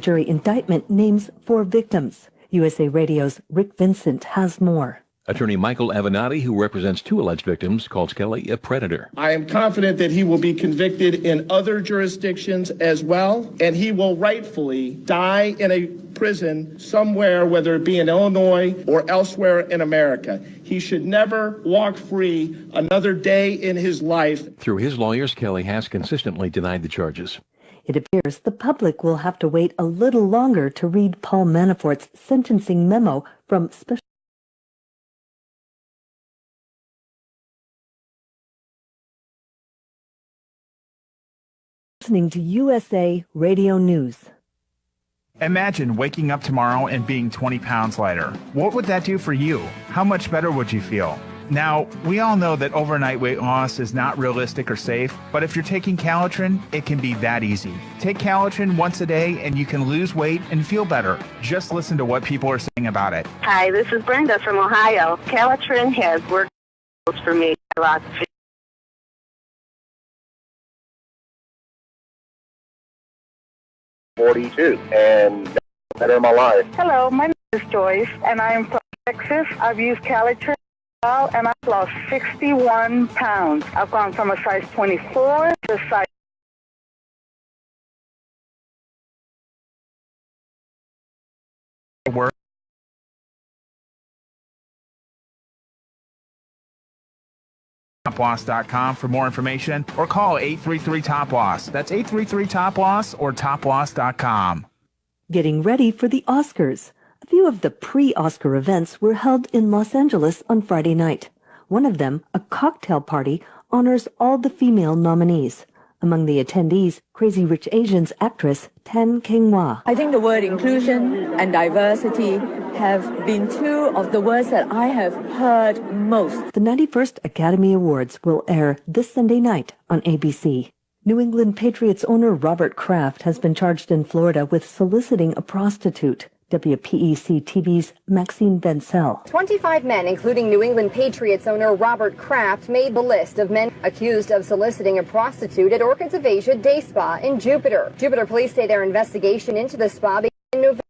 Jury indictment names 4 victims. USA Radio's Rick Vincent has more. Attorney Michael Avenatti, who represents 2 alleged victims, calls Kelly a predator. I am confident that he will be convicted in other jurisdictions as well, and he will rightfully die in a prison somewhere, whether it be in Illinois or elsewhere in America. He should never walk free another day in his life. Through his lawyers, Kelly has consistently denied the charges. It appears the public will have to wait a little longer to read Paul Manafort's sentencing memo from special listening to USA Radio News. Imagine waking up tomorrow and being 20 pounds lighter. What would that do for you? How much better would you feel? Now, we all know that overnight weight loss is not realistic or safe, but if you're taking Calitrin, it can be that easy. Take Calitrin once a day and you can lose weight and feel better. Just listen to what people are saying about it. Hi, this is Brenda from Ohio. Calitrin has worked for me. I lost 42 and better in my life. Hello, my name is Joyce, and I am from Texas. I've used Calitrin and I've lost 61 pounds. I've gone from a size 24 to a size Work. TopLoss.com for more information or call 833-TOP-LOSS. That's 833-TOP-LOSS or TopLoss.com. Getting ready for the Oscars. A few of the pre-Oscar events were held in Los Angeles on Friday night. One of them, a cocktail party, honors all the female nominees. Among the attendees, Crazy Rich Asians actress Tan Keng-wha. I think the word inclusion and diversity have been 2 of the words that I have heard most. The 91st Academy Awards will air this Sunday night on ABC. New England Patriots owner Robert Kraft has been charged in Florida with soliciting a prostitute. WPEC-TV's Maxine Vencel. 25 men, including New England Patriots owner Robert Kraft, made the list of men accused of soliciting a prostitute at Orchids of Asia Day Spa in Jupiter. Jupiter police say their investigation into the spa began in November.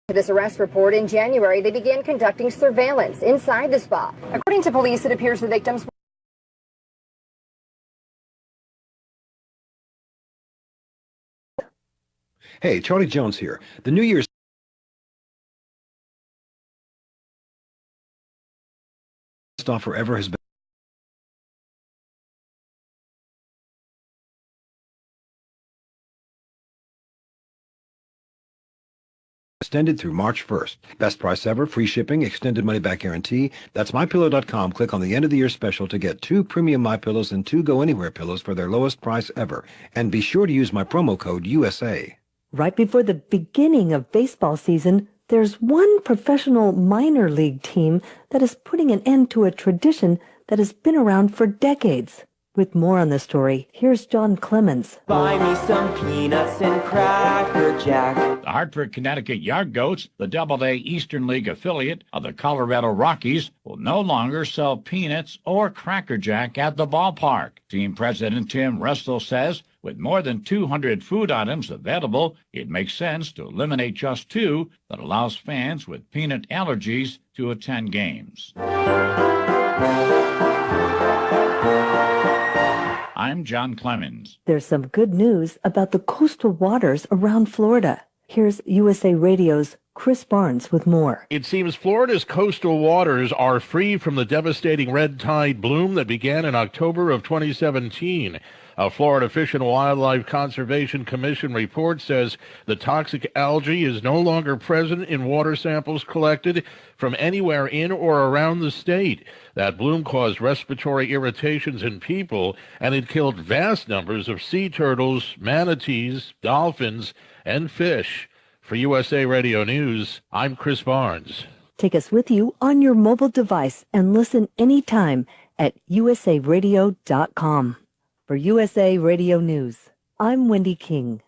To this arrest report in January, they began conducting surveillance inside the spa. According to police, it appears the victims Hey, Charlie Jones here. The New Year's off forever has been extended through March 1st. Best price ever, free shipping, extended money-back guarantee. That's MyPillow.com. Click on the end of the year special to get 2 premium MyPillows and 2 Go Anywhere pillows for their lowest price ever. And be sure to use my promo code USA. Right before the beginning of baseball season, there's one professional minor league team that is putting an end to a tradition that has been around for decades. With more on the story, here's John Clemens. Buy me some peanuts and Cracker Jack. The Hartford, Connecticut Yard Goats, the Double-A Eastern League affiliate of the Colorado Rockies, will no longer sell peanuts or Cracker Jack at the ballpark. Team president Tim Restel says with more than 200 food items available, it makes sense to eliminate just 2 that allows fans with peanut allergies to attend games. I'm John Clemens. There's some good news about the coastal waters around Florida. Here's USA Radio's Chris Barnes with more. It seems Florida's coastal waters are free from the devastating red tide bloom that began in October of 2017. A Florida Fish and Wildlife Conservation Commission report says the toxic algae is no longer present in water samples collected from anywhere in or around the state. That bloom caused respiratory irritations in people, and it killed vast numbers of sea turtles, manatees, dolphins, and fish. For USA Radio News, I'm Chris Barnes. Take us with you on your mobile device and listen anytime at usaradio.com. For USA Radio News, I'm Wendy King.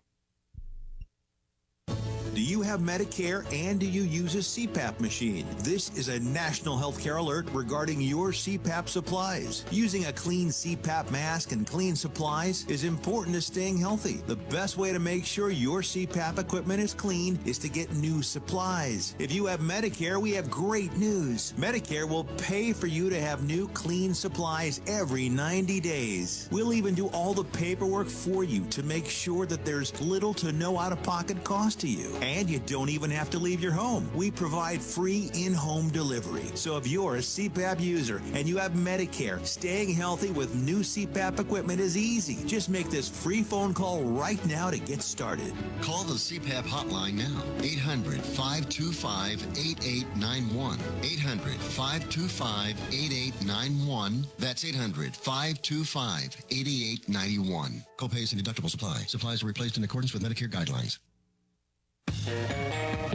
Do you have have Medicare and do you use a CPAP machine? This is a national healthcare alert regarding your CPAP supplies. Using a clean CPAP mask and clean supplies is important to staying healthy. The best way to make sure your CPAP equipment is clean is to get new supplies. If you have Medicare, we have great news. Medicare will pay for you to have new clean supplies every 90 days. We'll even do all the paperwork for you to make sure that there's little to no out-of-pocket cost to you. And you don't even have to leave your home. We provide free in-home delivery. So if you're a CPAP user and you have Medicare, staying healthy with new CPAP equipment is easy. Just make this free phone call right now to get started. Call the CPAP hotline now. 800-525-8891. 800-525-8891. That's 800-525-8891. Copays and deductibles apply. Supplies are replaced in accordance with Medicare guidelines.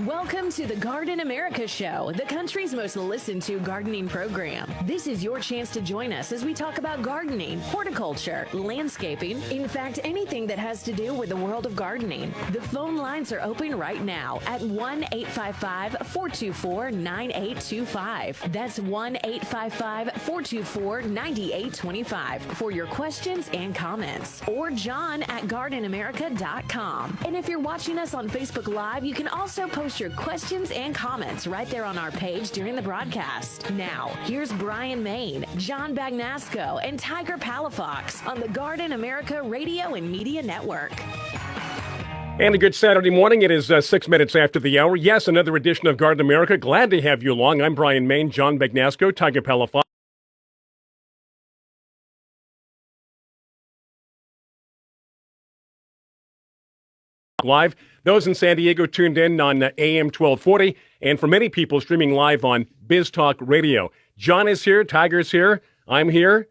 Welcome to the Garden America Show, the country's most listened to gardening program. This is your chance to join us as we talk about gardening, horticulture, landscaping, in fact, anything that has to do with the world of gardening. The phone lines are open right now at 1-855-424-9825. That's 1-855-424-9825 for your questions and comments. Or John at gardenamerica.com. And if you're watching us on Facebook Live, you can also post your questions and comments right there on our page during the broadcast. Now, here's Bryan Main, John Bagnasco, and Tiger Palafox on the Garden America Radio and Media Network. And a good Saturday morning. It is 6 minutes after the hour. Yes, another edition of Garden America. Glad to have you along. I'm Bryan Main, John Bagnasco, Tiger Palafox. Live. Those in San Diego tuned in on AM 1240, and for many people streaming live on Biz Talk Radio. John is here. Tiger's here. I'm here.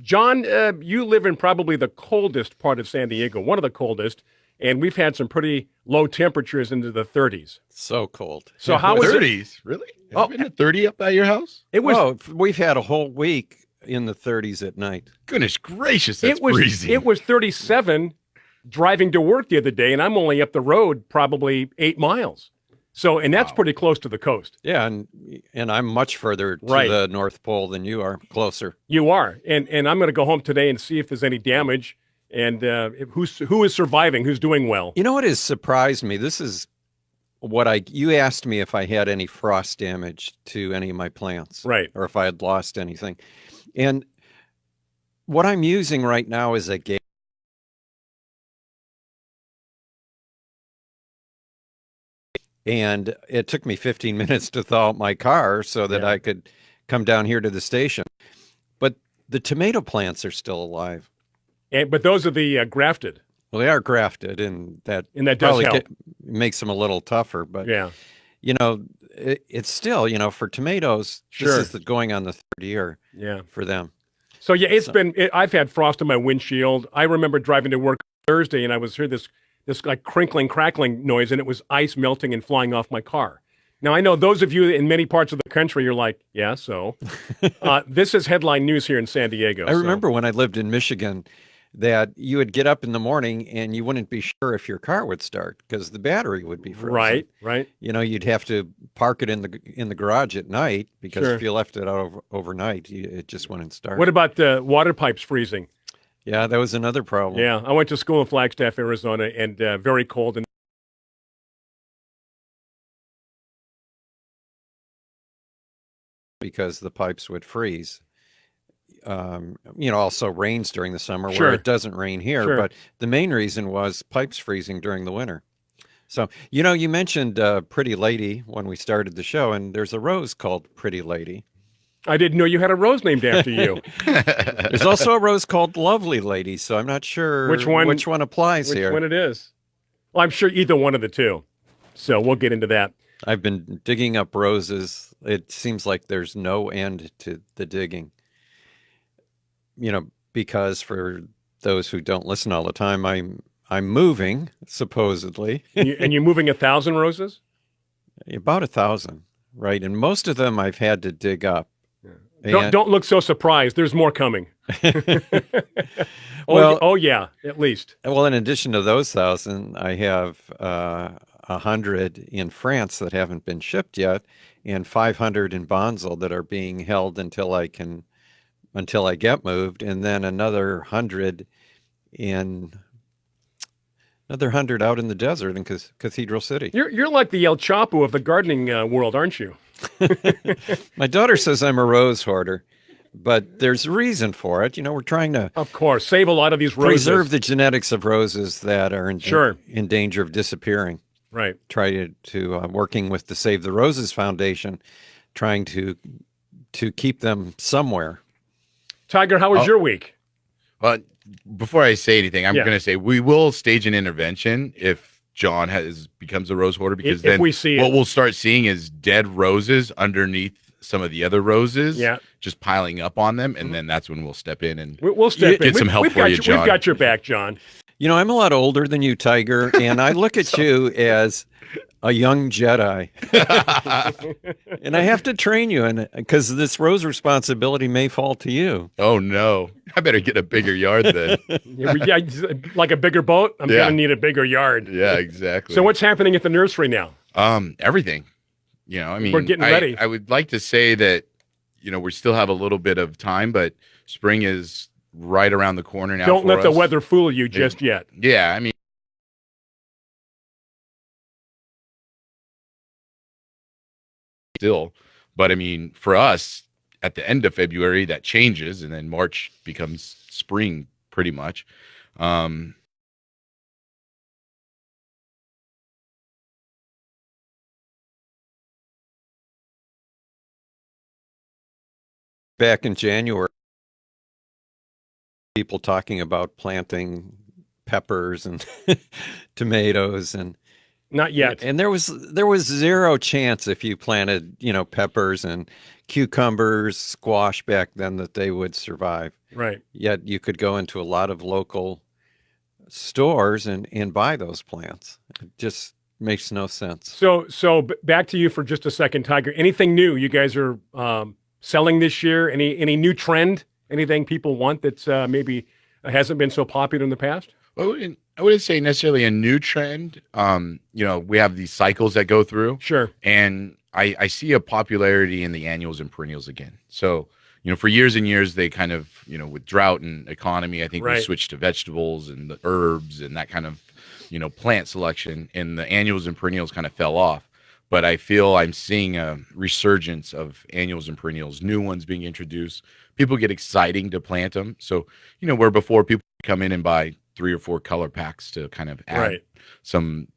John, you live in probably the coldest part of San Diego, one of the coldest, and we've had some pretty low temperatures into the 30s. So cold. So how is 30s? Really? Has it been at 30 up at your house? It was. Oh, we've had a whole week in the 30s at night. Goodness gracious, that's freezing. It was 37 driving to work the other day, and I'm only up the road probably 8 miles. So, and that's pretty close to the coast. Yeah, and I'm much further to the North Pole than you are, closer. You are, and I'm going to go home today and see if there's any damage, and who is surviving, who's doing well. You know what has surprised me? This is what you asked me if I had any frost damage to any of my plants. Right. Or if I had lost anything. And what I'm using right now is a gate. And it took me 15 minutes to thaw out my car so that I could come down here to the station. But the tomato plants are still alive. But those are the grafted. Well, they are grafted, and that does help. Makes them a little tougher. But, you know, it's still, for tomatoes, this is going on the third year for them. So, I've had frost in my windshield. I remember driving to work Thursday, and I was hearing this like crinkling, crackling noise, and it was ice melting and flying off my car. Now, I know those of you in many parts of the country are like, yeah, so. This is headline news here in San Diego. I remember when I lived in Michigan that you would get up in the morning and you wouldn't be sure if your car would start because the battery would be frozen. Right. You'd have to park it in the garage at night because if you left it out overnight, it just wouldn't start. What about the water pipes freezing? Yeah, that was another problem. Yeah, I went to school in Flagstaff, Arizona, and very cold. And because the pipes would freeze. Also rains during the summer where it doesn't rain here. But the main reason was pipes freezing during the winter. So, you mentioned Pretty Lady when we started the show, and there's a rose called Pretty Lady. I didn't know you had a rose named after you. There's also a rose called Lovely Lady, so I'm not sure which one applies here. Which one it is. Well, I'm sure either one of the two. So we'll get into that. I've been digging up roses. It seems like there's no end to the digging. Because for those who don't listen all the time, I'm moving, supposedly. And you're moving 1,000 roses? About 1,000, right? And most of them I've had to dig up. Don't look so surprised. There's more coming. Well, yeah, at least. Well, in addition to those 1,000, I have 100 in France that haven't been shipped yet, and 500 in Bonsall that are being held until I get moved, and then another 100 out in the desert in Cathedral City. You're like the El Chapo of the gardening world, aren't you? My daughter says I'm a rose hoarder, but there's a reson for it. We're trying to, of course, save a lot of these roses. Preserve the genetics of roses that are in danger of disappearing. Right. Try to working with the Save the Roses Foundation, trying to keep them somewhere. Tiger, how was your week? Well, before I say anything, I'm going to say we will stage an intervention if John becomes a rose hoarder, because then we see what we'll start seeing is dead roses underneath some of the other roses, just piling up on them, and then that's when we'll step in and we'll get some help for you, John. We've got your back, John. I'm a lot older than you, Tiger, and I look at you as a young Jedi. And I have to train you, because this rose responsibility may fall to you. Oh, no. I better get a bigger yard then. Like a bigger boat? I'm going to need a bigger yard. Yeah, exactly. So what's happening at the nursery now? Everything. We're getting ready. I would like to say that, we still have a little bit of time, but spring is right around the corner now. Don't let the weather fool you just yet. Yeah, still, but for us, at the end of February, that changes, and then March becomes spring pretty much. Back in January, people talking about planting peppers and tomatoes, and not yet. And there was zero chance if you planted, peppers and cucumbers, squash back then, that they would survive. Right. Yet you could go into a lot of local stores and buy those plants. It just makes no sense. So back to you for just a second, Tiger. Anything new you guys are selling this year? Any new trend? Anything people want that's maybe hasn't been so popular in the past? Well, I wouldn't say necessarily a new trend. We have these cycles that go through. Sure. And I see a popularity in the annuals and perennials again. So, for years and years, they kind of, with drought and economy, I think we switched to vegetables and the herbs and that kind of, plant selection, and the annuals and perennials kind of fell off. But I feel I'm seeing a resurgence of annuals and perennials, new ones being introduced. People get exciting to plant them. So, where before people come in and buy 3 or 4 color packs to kind of add some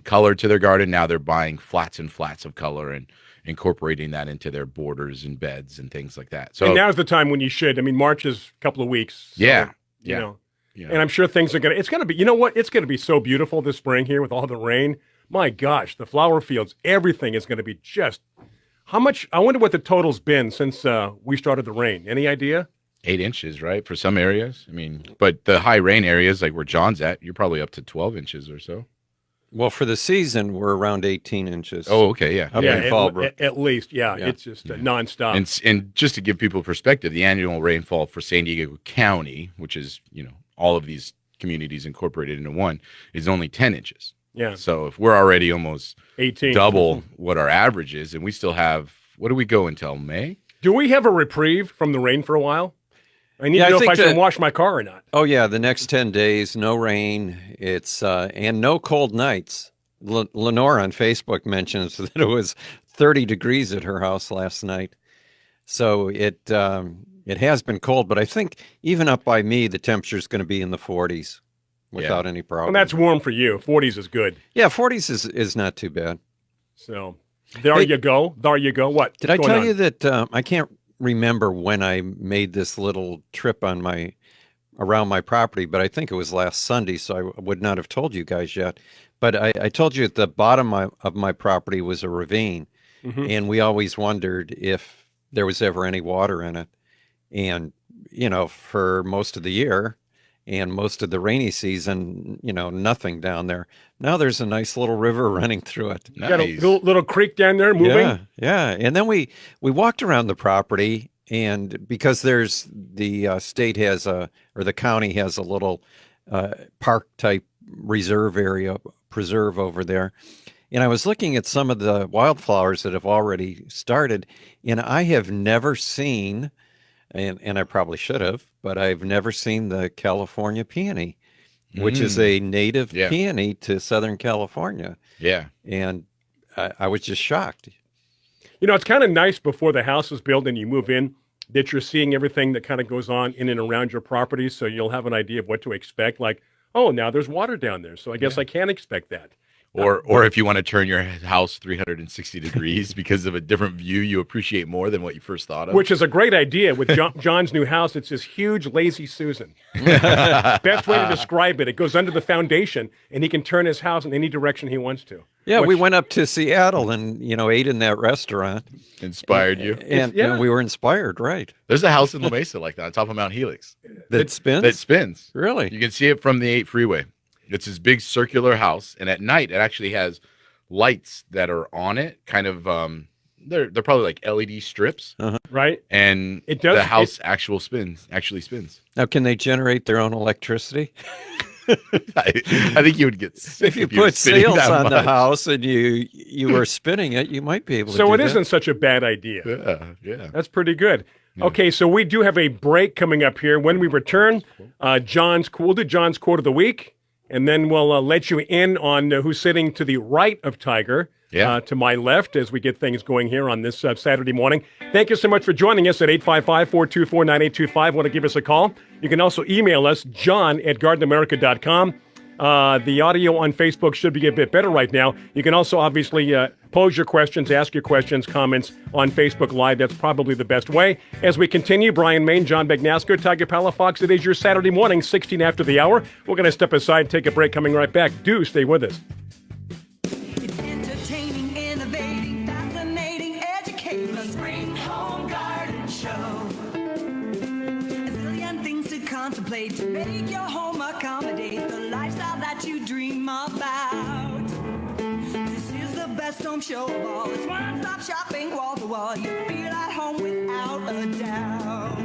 color to their garden, now they're buying flats and flats of color and incorporating that into their borders and beds and things like that. So, and now's the time when you should. March is a couple of weeks. So, and I'm sure things are it's going to be, it's going to be so beautiful this spring here with all the rain. My gosh, the flower fields, everything is going to be just, how much, I wonder what the total's been since we started the rain. Any idea? 8 inches, right? For some areas. But the high rain areas, like where John's at, you're probably up to 12 inches or so. Well, for the season, we're around 18 inches. Oh, okay, yeah. Up in Fallbrook. At least, yeah. It's just nonstop. And just to give people perspective, the annual rainfall for San Diego County, which is, all of these communities incorporated into one, is only 10 inches. Yeah. So if we're already almost 18, double what our average is, and we still have, what do we go until May? Do we have a reprieve from the rain for a while? I need to know if I should wash my car or not. Oh, yeah. The next 10 days, no rain. It's and no cold nights. Lenore on Facebook mentions that it was 30 degrees at her house last night. So it has been cold, but I think even up by me, the temperature is going to be in the 40s without any problem. Well, that's warm for you. 40s is good. Yeah, 40s is not too bad. So there you go. There you go. What? Did I tell you that I can't remember when I made this little trip around my property, but I think it was last Sunday, so I would not have told you guys yet. But I told you at the bottom of my property was a ravine, and we always wondered if there was ever any water in it. And, for most of the year and most of the rainy season, nothing down there. Now there's a nice little river running through it. Nice. Got a little creek down there moving? Yeah. And then we walked around the property, and because there's the state has or the county has a little park type preserve over there. And I was looking at some of the wildflowers that have already started, and I have never seen, and I probably should have, but I've never seen the California peony, which is a native peony to Southern California. Yeah. And I was just shocked. You know, it's kind of nice before the house is built and you move in that you're seeing everything that kind of goes on in and around your property, so you'll have an idea of what to expect. Like, oh, now there's water down there, so I guess I can expect that. Or if you want to turn your house 360 degrees because of a different view you appreciate more than what you first thought of. Which is a great idea. With John's new house, it's this huge lazy Susan. Best way to describe it. It goes under the foundation, and he can turn his house in any direction he wants to. Yeah, we went up to Seattle and, ate in that restaurant. Inspired you. And we were inspired, right. There's a house in La Mesa like that on top of Mount Helix. That spins? That spins. Really? You can see it from the 8 freeway. It's this big circular house, and at night it actually has lights that are on it, kind of they're probably like LED strips, right? And the house actually spins. Now, can they generate their own electricity? I think you would get sick if you put sails on the house and you were spinning it, you might be able to. So it isn't such a bad idea. Yeah, that's pretty good. Yeah. Okay, so we do have a break coming up here. When we return, we'll do John's quote of the week. And then we'll let you in on who's sitting to the right of Tiger, to my left, as we get things going here on this Saturday morning. Thank you so much for joining us at 855-424-9825. Want to give us a call? You can also email us, john@gardenamerica.com. The audio on Facebook should be a bit better right now. You can also obviously pose your questions, ask your questions, comments on Facebook Live. That's probably the best way. As we continue, Bryan Main, John Bagnasco, Tiger Palafox. It is your Saturday morning, 16 after the hour. We're going to step aside and take a break. Coming right back. Do stay with us. It's entertaining, innovating, fascinating, educating. The Spring Home Garden Show. A zillion things to contemplate to make your home accommodate the lifestyle that you dream about. This is the best home show of all. It's one-stop shopping, wall to wall. You feel at home without a doubt.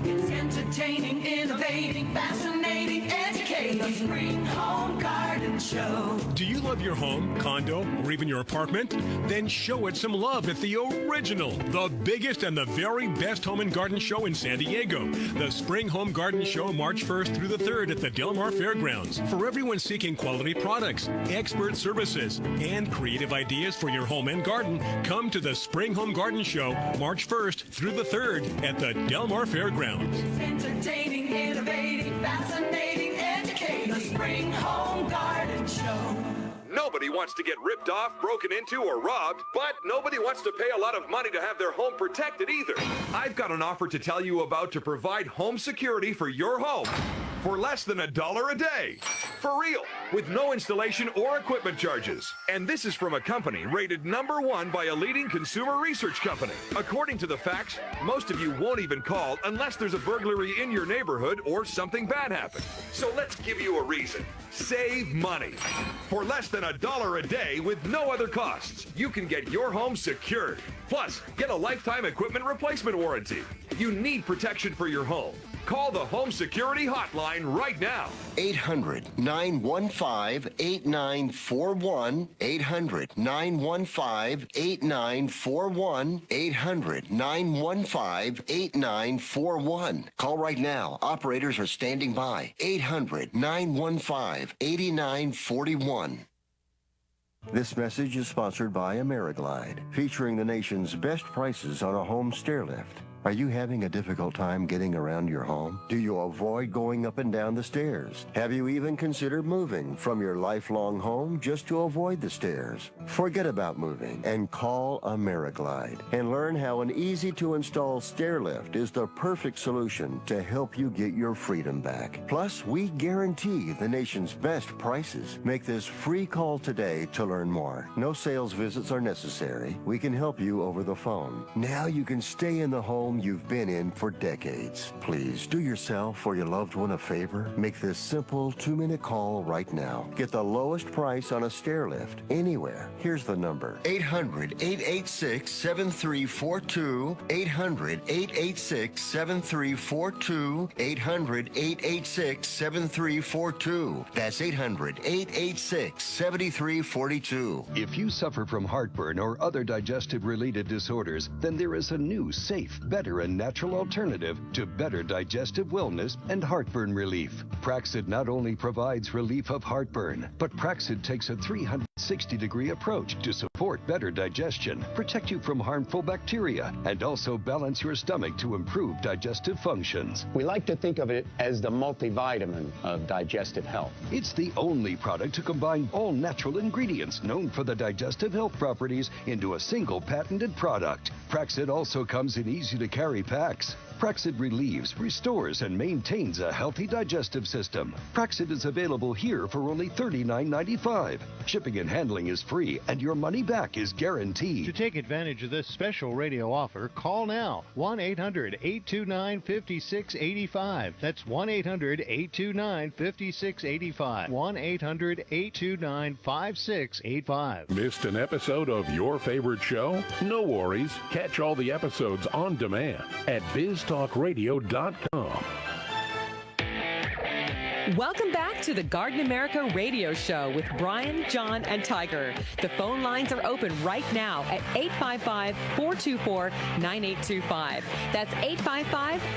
It's entertaining, innovating, fascinating, educating. The Spring Home Garden Show. Do you love your home, condo, or even your apartment? Then show it some love at the original, the biggest and the very best home and garden show in San Diego. The Spring Home Garden Show, March 1st through the 3rd at the Del Mar Fairgrounds. For everyone seeking quality products, expert services, and creative ideas for your home and garden, come to the Spring Home Garden Show, March 1st through the 3rd at the Del Mar Fairgrounds. Entertaining, innovating, fascinating, educating. The Spring Home Garden Show. Nobody wants to get ripped off, broken into, or robbed, but nobody wants to pay a lot of money to have their home protected either. I've got an offer to tell you about to provide home security for your home for less than $1 a day. For real, with no installation or equipment charges. And this is from a company rated #1 by a leading consumer research company. According to the facts, most of you won't even call unless there's a burglary in your neighborhood or something bad happened. So let's give you a reason. Save money. For less than $1 a day with no other costs, you can get your home secured. Plus, get a lifetime equipment replacement warranty. You need protection for your home. Call the Home Security Hotline right now. 800-915-8941. 800-915-8941. 800-915-8941. Call right now. Operators are standing by. 800-915-8941. This message is sponsored by AmeriGlide, featuring the nation's best prices on a home stair lift. Are you having a difficult time getting around your home? Do you avoid going up and down the stairs? Have you even considered moving from your lifelong home just to avoid the stairs? Forget about moving and call AmeriGlide and learn how an easy-to-install stair lift is the perfect solution to help you get your freedom back. Plus, we guarantee the nation's best prices. Make this free call today to learn more. No sales visits are necessary. We can help you over the phone. Now you can stay in the home home you've been in for decades. Please do yourself or your loved one a favor. Make this simple 2-minute call right now. Get the lowest price on a stair lift anywhere. Here's the number: 800-886-7342. 800-886-7342. 800-886-7342. That's 800-886-7342. If you suffer from heartburn or other digestive-related disorders, then there is a new, safe, better, and natural alternative to better digestive wellness and heartburn relief. Praxid not only provides relief of heartburn, but Praxid takes a 360-degree approach to support better digestion, protect you from harmful bacteria, and also balance your stomach to improve digestive functions. We like to think of it as the multivitamin of digestive health. It's the only product to combine all natural ingredients known for the digestive health properties into a single patented product. Praxid also comes in easy-to-carry packs. Praxid relieves, restores, and maintains a healthy digestive system. Praxid is available here for only $39.95. Shipping and handling is free, and your money back is guaranteed. To take advantage of this special radio offer, call now. 1-800-829-5685. That's 1-800-829-5685. 1-800-829-5685. Missed an episode of your favorite show? No worries. Catch all the episodes on demand at biztalkradio.com. Welcome back to the Garden America radio show with Bryan, John, and Tiger. The phone lines are open right now at 855-424-9825. That's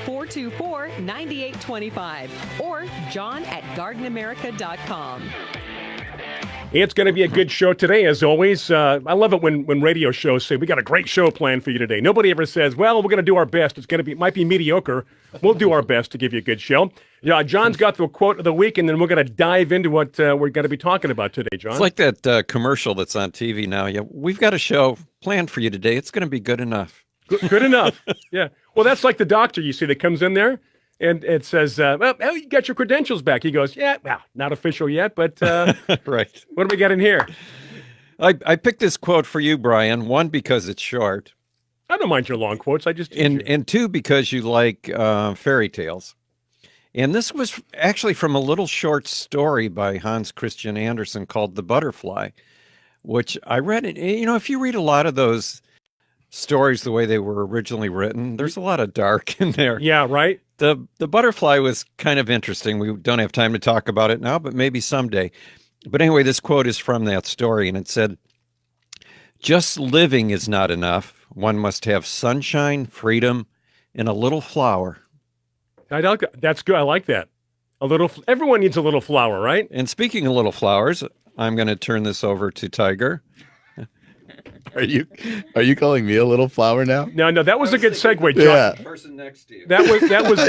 855-424-9825. Or John at gardenamerica.com. It's going to be a good show today, as always. I love it when radio shows say, we got a great show planned for you today. Nobody ever says, well, we're going to do our best. It might be mediocre. We'll do our best to give you a good show. Yeah, John's got the quote of the week, and then we're going to dive into what we're going to be talking about today, John. It's like that commercial that's on TV now. Yeah, we've got a show planned for you today. It's going to be good enough. Good enough. Yeah. Well, that's like the doctor, you see, that comes in there. And it says, well, you got your credentials back. He goes, yeah, well, not official yet, but right. What do we got in here? I picked this quote for you, Bryan. One, because it's short. I don't mind your long quotes. And two, because you like fairy tales. And this was actually from a little short story by Hans Christian Andersen called The Butterfly, which I read. If you read a lot of those stories the way they were originally written, there's a lot of dark in there. Yeah, right? The Butterfly was kind of interesting. We don't have time to talk about it now, but maybe someday. But anyway, this quote is from that story, and it said, "Just living is not enough. One must have sunshine, freedom, and a little flower." That's good. I like that. Everyone needs a little flower, right? And speaking of little flowers, I'm going to turn this over to Tiger. Are you calling me a little flower now? No, that was a good segue, John. Yeah. Person next to you. That was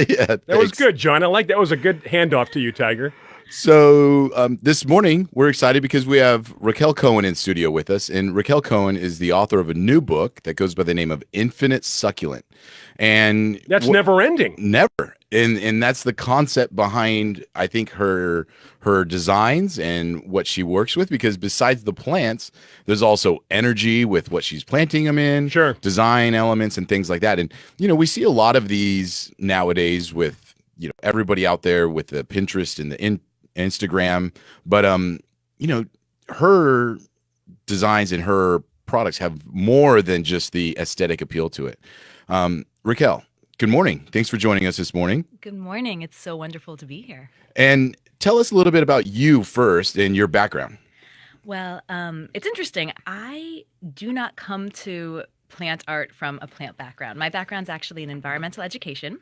yeah, that was good, John. I like that. Was a good handoff to you, Tiger. So this morning we're excited because we have Raquel Cohen in studio with us, and Raquel Cohen is the author of a new book that goes by the name of Infinite Succulent, and that's never ending. Never. And that's the concept behind, I think, her designs and what she works with, because besides the plants, there's also energy with what she's planting them in, sure, design elements and things like that. And, we see a lot of these nowadays with, everybody out there with the Pinterest and the Instagram, but, her designs and her products have more than just the aesthetic appeal to it. Raquel, good morning. Thanks for joining us this morning. Good morning. It's so wonderful to be here. And tell us a little bit about you first and your background. Well, it's interesting. I do not come to plant art from a plant background. My background's actually in environmental education.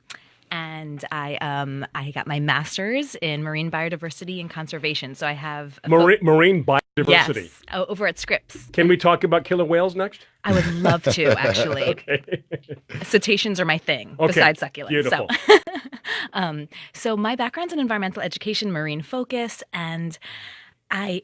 And I got my master's in marine biodiversity and conservation. So I have marine biodiversity. Yes, over at Scripps. Can we talk about killer whales next? I would love to, actually. Okay. Cetaceans are my thing, besides succulents. Beautiful. So my background's in environmental education, marine focus, and I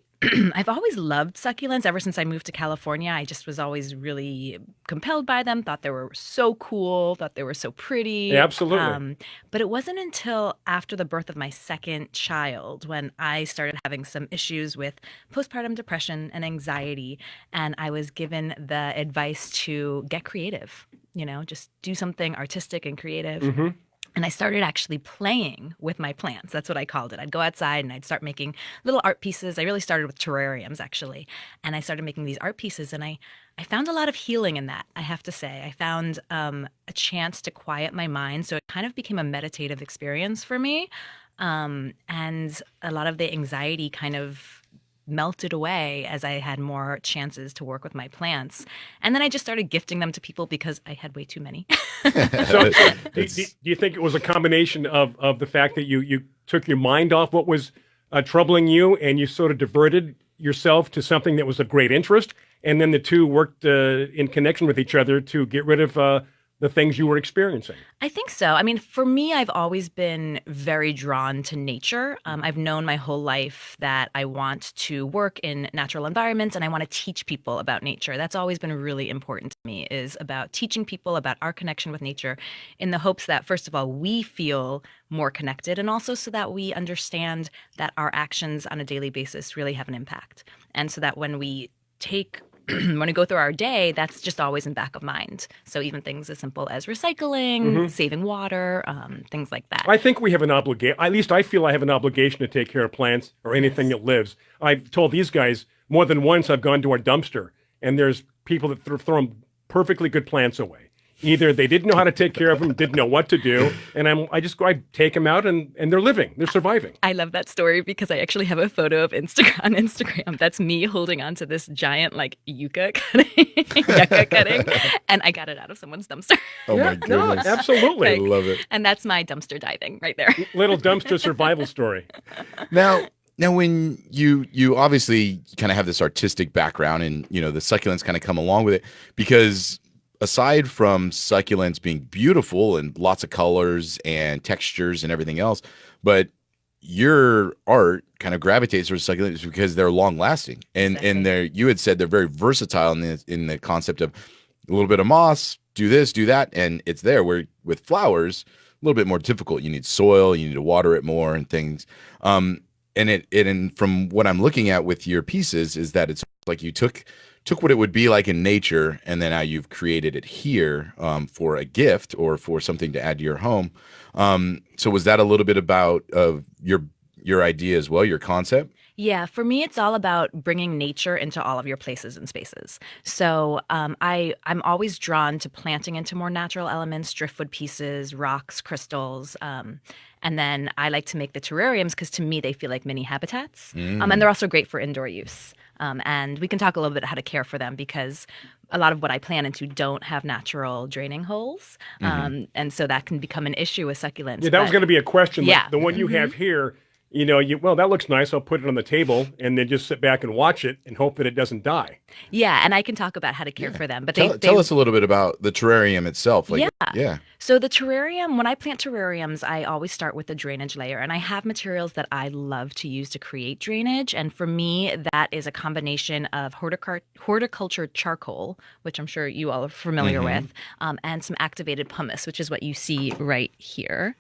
I've always loved succulents ever since I moved to California. I just was always really compelled by them, thought they were so cool, thought they were so pretty. Yeah, absolutely. But it wasn't until after the birth of my second child when I started having some issues with postpartum depression and anxiety. And I was given the advice to get creative, just do something artistic and creative. Mm-hmm. And I started actually playing with my plants. That's what I called it. I'd go outside and I'd start making little art pieces. I really started with terrariums, actually. And I started making these art pieces. And I found a lot of healing in that, I have to say. I found a chance to quiet my mind. So it kind of became a meditative experience for me. And a lot of the anxiety kind of melted away as I had more chances to work with my plants. And then I just started gifting them to people because I had way too many. So do you think it was a combination of the fact that you took your mind off what was troubling you and you sort of diverted yourself to something that was of great interest, and then the two worked in connection with each other to get rid of the things you were experiencing? I think so. I mean, for me, I've always been very drawn to nature. I've known my whole life that I want to work in natural environments and I want to teach people about nature. That's always been really important to me, is about teaching people about our connection with nature in the hopes that, first of all, we feel more connected, and also so that we understand that our actions on a daily basis really have an impact. And so that when we when we go through our day, that's just always in back of mind. So even things as simple as recycling, saving water, things like that. I think we have an obligation, at least I feel I have an obligation to take care of plants or anything that lives. I've told these guys more than once I've gone to our dumpster, and there's people that throw perfectly good plants away. Either they didn't know how to take care of them, didn't know what to do, and I take them out and they're living, they're surviving. I love that story because I actually have a photo of on Instagram. That's me holding on to this giant yucca cutting, and I got it out of someone's dumpster. Oh my goodness. No, absolutely. I love it. And that's my dumpster diving right there. Little dumpster survival story. Now when you obviously kind of have this artistic background, and the succulents kind of come along with it, because aside from succulents being beautiful and lots of colors and textures and everything else, but your art kind of gravitates towards succulents because they're long lasting, and you had said they're very versatile in the concept of a little bit of moss, do this, do that, and it's there. Where with flowers, a little bit more difficult. You need soil, you need to water it more and things. And from what I'm looking at with your pieces is that it's like you took what it would be like in nature, and then now you've created it here for a gift or for something to add to your home. So was that a little bit about your idea as well, your concept? Yeah, for me, it's all about bringing nature into all of your places and spaces. So I'm always drawn to planting into more natural elements, driftwood pieces, rocks, crystals. And then I like to make the terrariums because to me, they feel like mini habitats. And they're also great for indoor use. And we can talk a little bit how to care for them because a lot of what I plant into don't have natural draining holes. And so that can become an issue with succulents. Yeah, that was going to be a question. Yeah. The one you have here, well, that looks nice. I'll put it on the table and then just sit back and watch it and hope that it doesn't die. Yeah, and I can talk about how to care for them. But tell us a little bit about the terrarium itself. Yeah. So the terrarium, when I plant terrariums, I always start with the drainage layer. And I have materials that I love to use to create drainage. And for me, that is a combination of horticulture charcoal, which I'm sure you all are familiar with, and some activated pumice, which is what you see right here.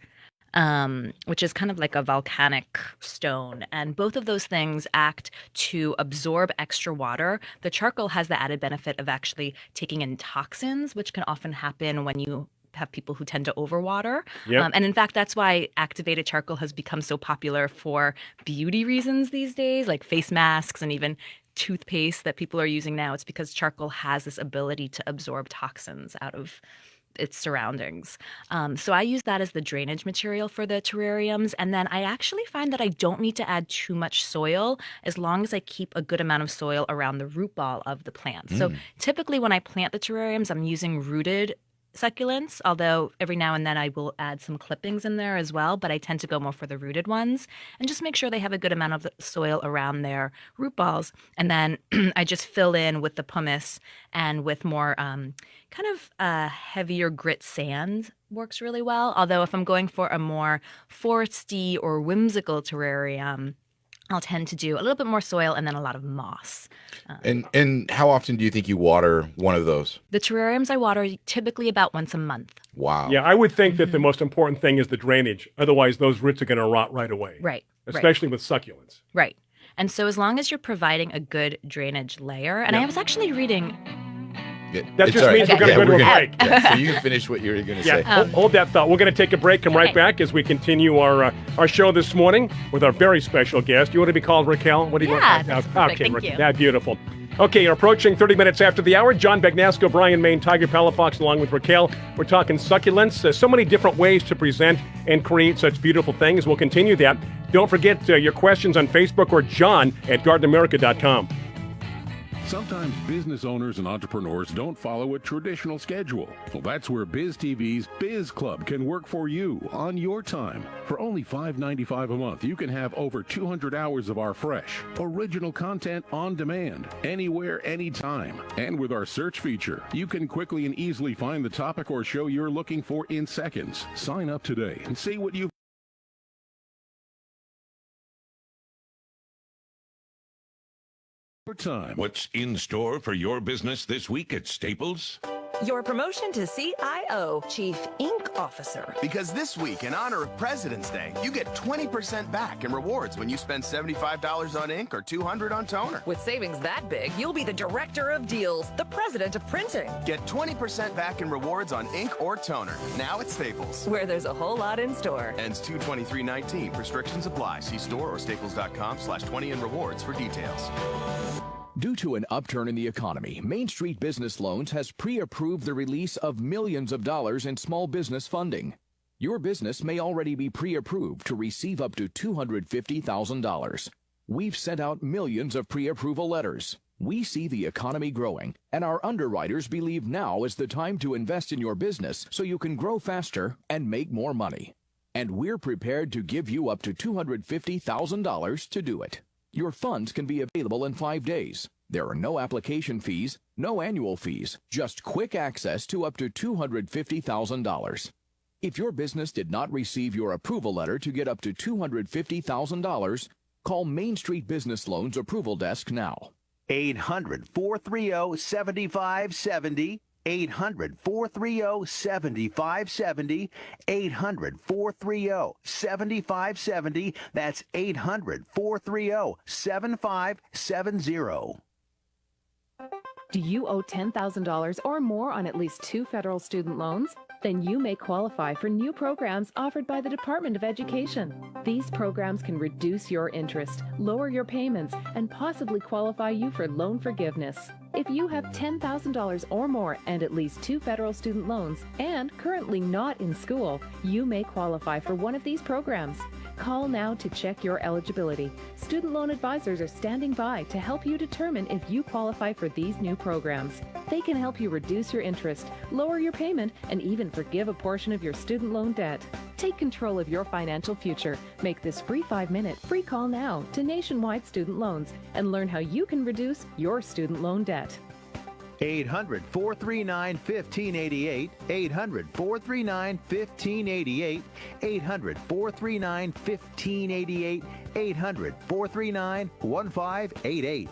Which is kind of like a volcanic stone. And both of those things act to absorb extra water. The charcoal has the added benefit of actually taking in toxins, which can often happen when you have people who tend to overwater. Yep. And in fact, that's why activated charcoal has become so popular for beauty reasons these days, like face masks and even toothpaste that people are using now. It's because charcoal has this ability to absorb toxins out of its surroundings. So I use that as the drainage material for the terrariums. And then I actually find that I don't need to add too much soil as long as I keep a good amount of soil around the root ball of the plant. So typically when I plant the terrariums, I'm using rooted succulents, although every now and then I will add some clippings in there as well, but I tend to go more for the rooted ones and just make sure they have a good amount of soil around their root balls. And then I just fill in with the pumice and with more heavier grit sand works really well. Although if I'm going for a more foresty or whimsical terrarium, I'll tend to do a little bit more soil and then a lot of moss. And how often do you think you water one of those? The terrariums I water typically about once a month. Wow. Yeah, I would think that the most important thing is the drainage. Otherwise, those roots are going to rot right away. Right. Especially with succulents. Right. And so as long as you're providing a good drainage layer, and I was actually reading... That just means we're going to go to a break. So you can finish what you were going to say. Hold that thought. We're going to take a break, come right back as we continue our show this morning with our very special guest. You want to be called Raquel? What do you want? That's perfect. Okay, Thank Raquel. you. That's beautiful. Okay, you're approaching 30 minutes after the hour. John Bagnasco, Bryan, Maine, Tiger, Palafox, along with Raquel. We're talking succulents. There's so many different ways to present and create such beautiful things. We'll continue that. Don't forget your questions on Facebook or John at GardenAmerica.com. Sometimes business owners and entrepreneurs don't follow a traditional schedule. Well, that's where Biz TV's Biz Club can work for you on your time. For only $5.95 a month, you can have over 200 hours of our fresh, original content on demand, anywhere, anytime. And with our search feature, you can quickly and easily find the topic or show you're looking for in seconds. Sign up today and see what you've time. What's in store for your business this week at Staples? Your promotion to CIO, Chief Ink Officer. Because this week, in honor of President's Day, you get 20% back in rewards when you spend $75 on ink or $200 on toner. With savings that big, you'll be the Director of Deals, the President of Printing. Get 20% back in rewards on ink or toner. Now at Staples. Where there's a whole lot in store. Ends 2/23/19. Restrictions apply. See store or staples.com/20 in rewards for details. Due to an upturn in the economy, Main Street Business Loans has pre-approved the release of millions of dollars in small business funding. Your business may already be pre-approved to receive up to $250,000. We've sent out millions of pre-approval letters. We see the economy growing, and our underwriters believe now is the time to invest in your business so you can grow faster and make more money. And we're prepared to give you up to $250,000 to do it. Your funds can be available in 5 days. There are no application fees, no annual fees, just quick access to up to $250,000. If your business did not receive your approval letter to get up to $250,000, call Main Street Business Loans Approval Desk now. 800-430-7570. 800-430-7570. 800-430-7570. That's 800-430-7570. Do you owe $10,000 or more on at least 2 federal student loans? Then you may qualify for new programs offered by the Department of Education. These programs can reduce your interest, lower your payments, and possibly qualify you for loan forgiveness. If you have $10,000 or more and at least 2 federal student loans and currently not in school, you may qualify for one of these programs. Call now to check your eligibility. Student loan advisors are standing by to help you determine if you qualify for these new programs. They can help you reduce your interest, lower your payment, and even forgive a portion of your student loan debt. Take control of your financial future. Make this free 5-minute free call now to Nationwide Student Loans and learn how you can reduce your student loan debt. 800-439-1588. 800-439-1588. 800-439-1588. 800-439-1588.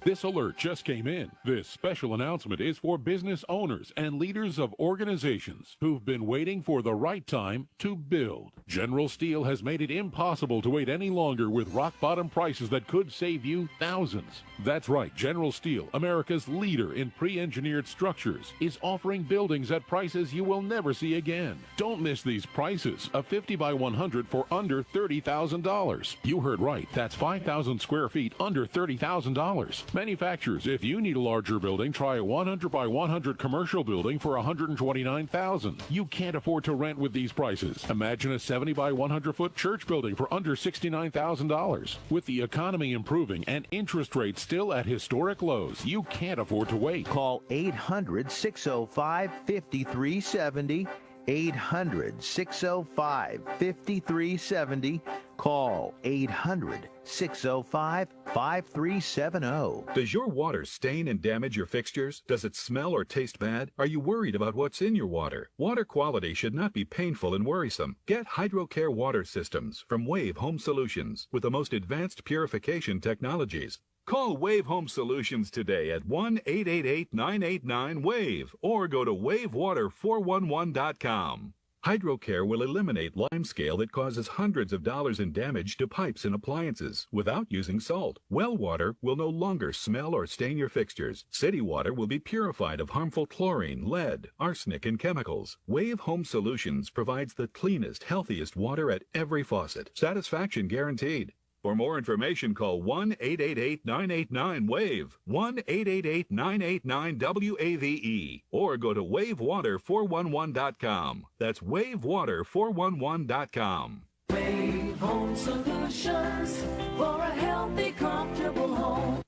This alert just came in. This special announcement is for business owners and leaders of organizations who've been waiting for the right time to build. General Steel has made it impossible to wait any longer with rock-bottom prices that could save you thousands. That's right, General Steel, America's leader in pre-engineered structures, is offering buildings at prices you will never see again. Don't miss these prices. A 50 by 100 for under $30,000. You heard right. That's 5,000 square feet under $30,000. Manufacturers, if you need a larger building, try a 100 by 100 commercial building for $129,000. You can't afford to rent with these prices. Imagine a 70 by 100 foot church building for under $69,000. With the economy improving and interest rates still at historic lows, you can't afford to wait. Call 800-605-5370. 800-605-5370. Call 800-605-5370. Does your water stain and damage your fixtures? Does it smell or taste bad? Are you worried about what's in your water? Water quality should not be painful and worrisome. Get HydroCare water systems from Wave Home Solutions with the most advanced purification technologies. Call Wave Home Solutions today at 1-888-989-WAVE or go to wavewater411.com. HydroCare will eliminate limescale that causes hundreds of dollars in damage to pipes and appliances without using salt. Well water will no longer smell or stain your fixtures. City water will be purified of harmful chlorine, lead, arsenic, and chemicals. Wave Home Solutions provides the cleanest, healthiest water at every faucet. Satisfaction guaranteed. For more information, call 1-888-989-WAVE, 1-888-989-WAVE, or go to wavewater411.com. That's wavewater411.com. Wave Home Solutions for a healthy, comfortable home.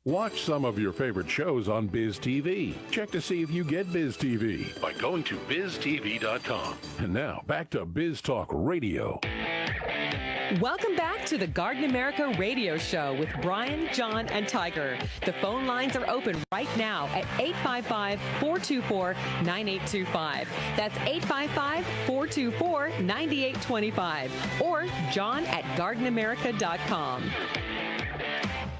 Watch some of your favorite shows on Biz TV. Check to see if you get Biz TV by going to biztv.com. And now, back to Biz Talk Radio. Welcome back to the Garden America Radio Show with Bryan, John, and Tiger. The phone lines are open right now at 855-424-9825. That's 855-424-9825. Or John at gardenamerica.com.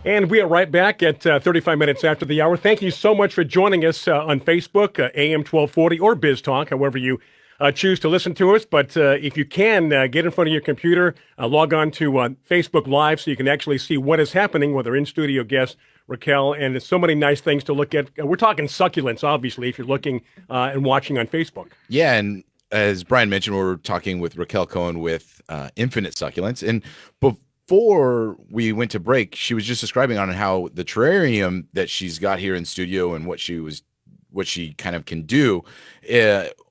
And we are right back at 35 minutes after the hour. Thank you so much for joining us on Facebook, AM 1240, or Biz Talk, however you choose to listen to us. But if you can, get in front of your computer, log on to Facebook Live so you can actually see what is happening with our in-studio guest, Raquel. And there's so many nice things to look at. We're talking succulents, obviously, if you're looking and watching on Facebook. Yeah, and as Bryan mentioned, we're talking with Raquel Cohen with Infinite Succulents. And before we went to break, she was just describing on how the terrarium that she's got here in studio and what she kind of can do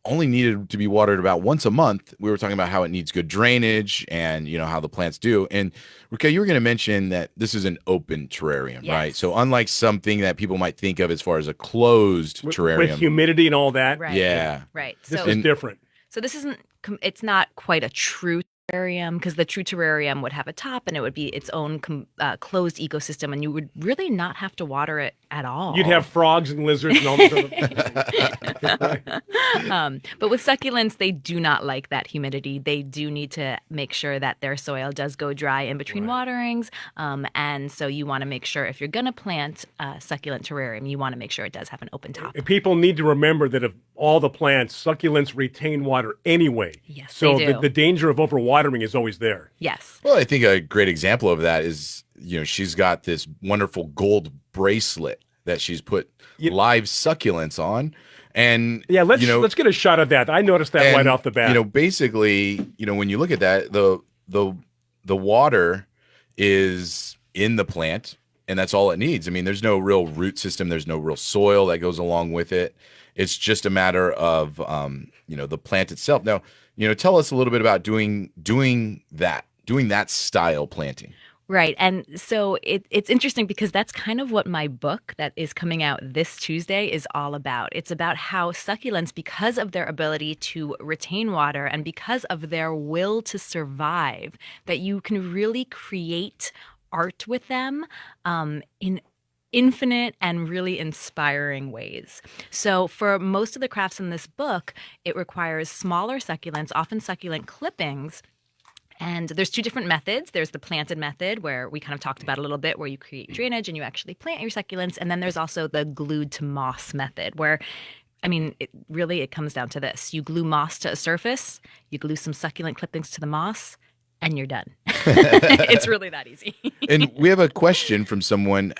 only needed to be watered about once a month. We were talking about how it needs good drainage and, you know, how the plants do. And Raquel, you were going to mention that this is an open terrarium, yes, right? So unlike something that people might think of as far as a closed terrarium. With humidity and all that. Right. Yeah. Right. This is different. So this isn't, it's not quite a true terrarium, because the true terrarium would have a top and it would be its own closed ecosystem, and you would really not have to water it at all. You'd have frogs and lizards and all those other but with succulents, they do not like that humidity. They do need to make sure that their soil does go dry in between waterings. And so you want to make sure, if you're going to plant a succulent terrarium, you want to make sure it does have an open top. People need to remember that of all the plants, succulents retain water anyway. Yes, so they do. The danger of overwatering is always there. Yes. Well, I think a great example of that is, you know, she's got this wonderful gold bracelet that she's put live succulents on. And yeah, let's get a shot of that. I noticed that right off the bat. You know, basically, you know, when you look at that, the water is in the plant, and that's all it needs. I mean, there's no real root system, there's no real soil that goes along with it. It's just a matter of you know, the plant itself. Now, you know, tell us a little bit about doing that style planting. Right. And so it's interesting because that's kind of what my book that is coming out this Tuesday is all about. It's about how succulents, because of their ability to retain water and because of their will to survive, that you can really create art with them in infinite and really inspiring ways. So for most of the crafts in this book, it requires smaller succulents, often succulent clippings. And there's two different methods. There's the planted method, where we kind of talked about a little bit, where you create drainage and you actually plant your succulents. And then there's also the glued to moss method, where, I mean, it comes down to this. You glue moss to a surface, you glue some succulent clippings to the moss, and you're done. It's really that easy. And we have a question from someone.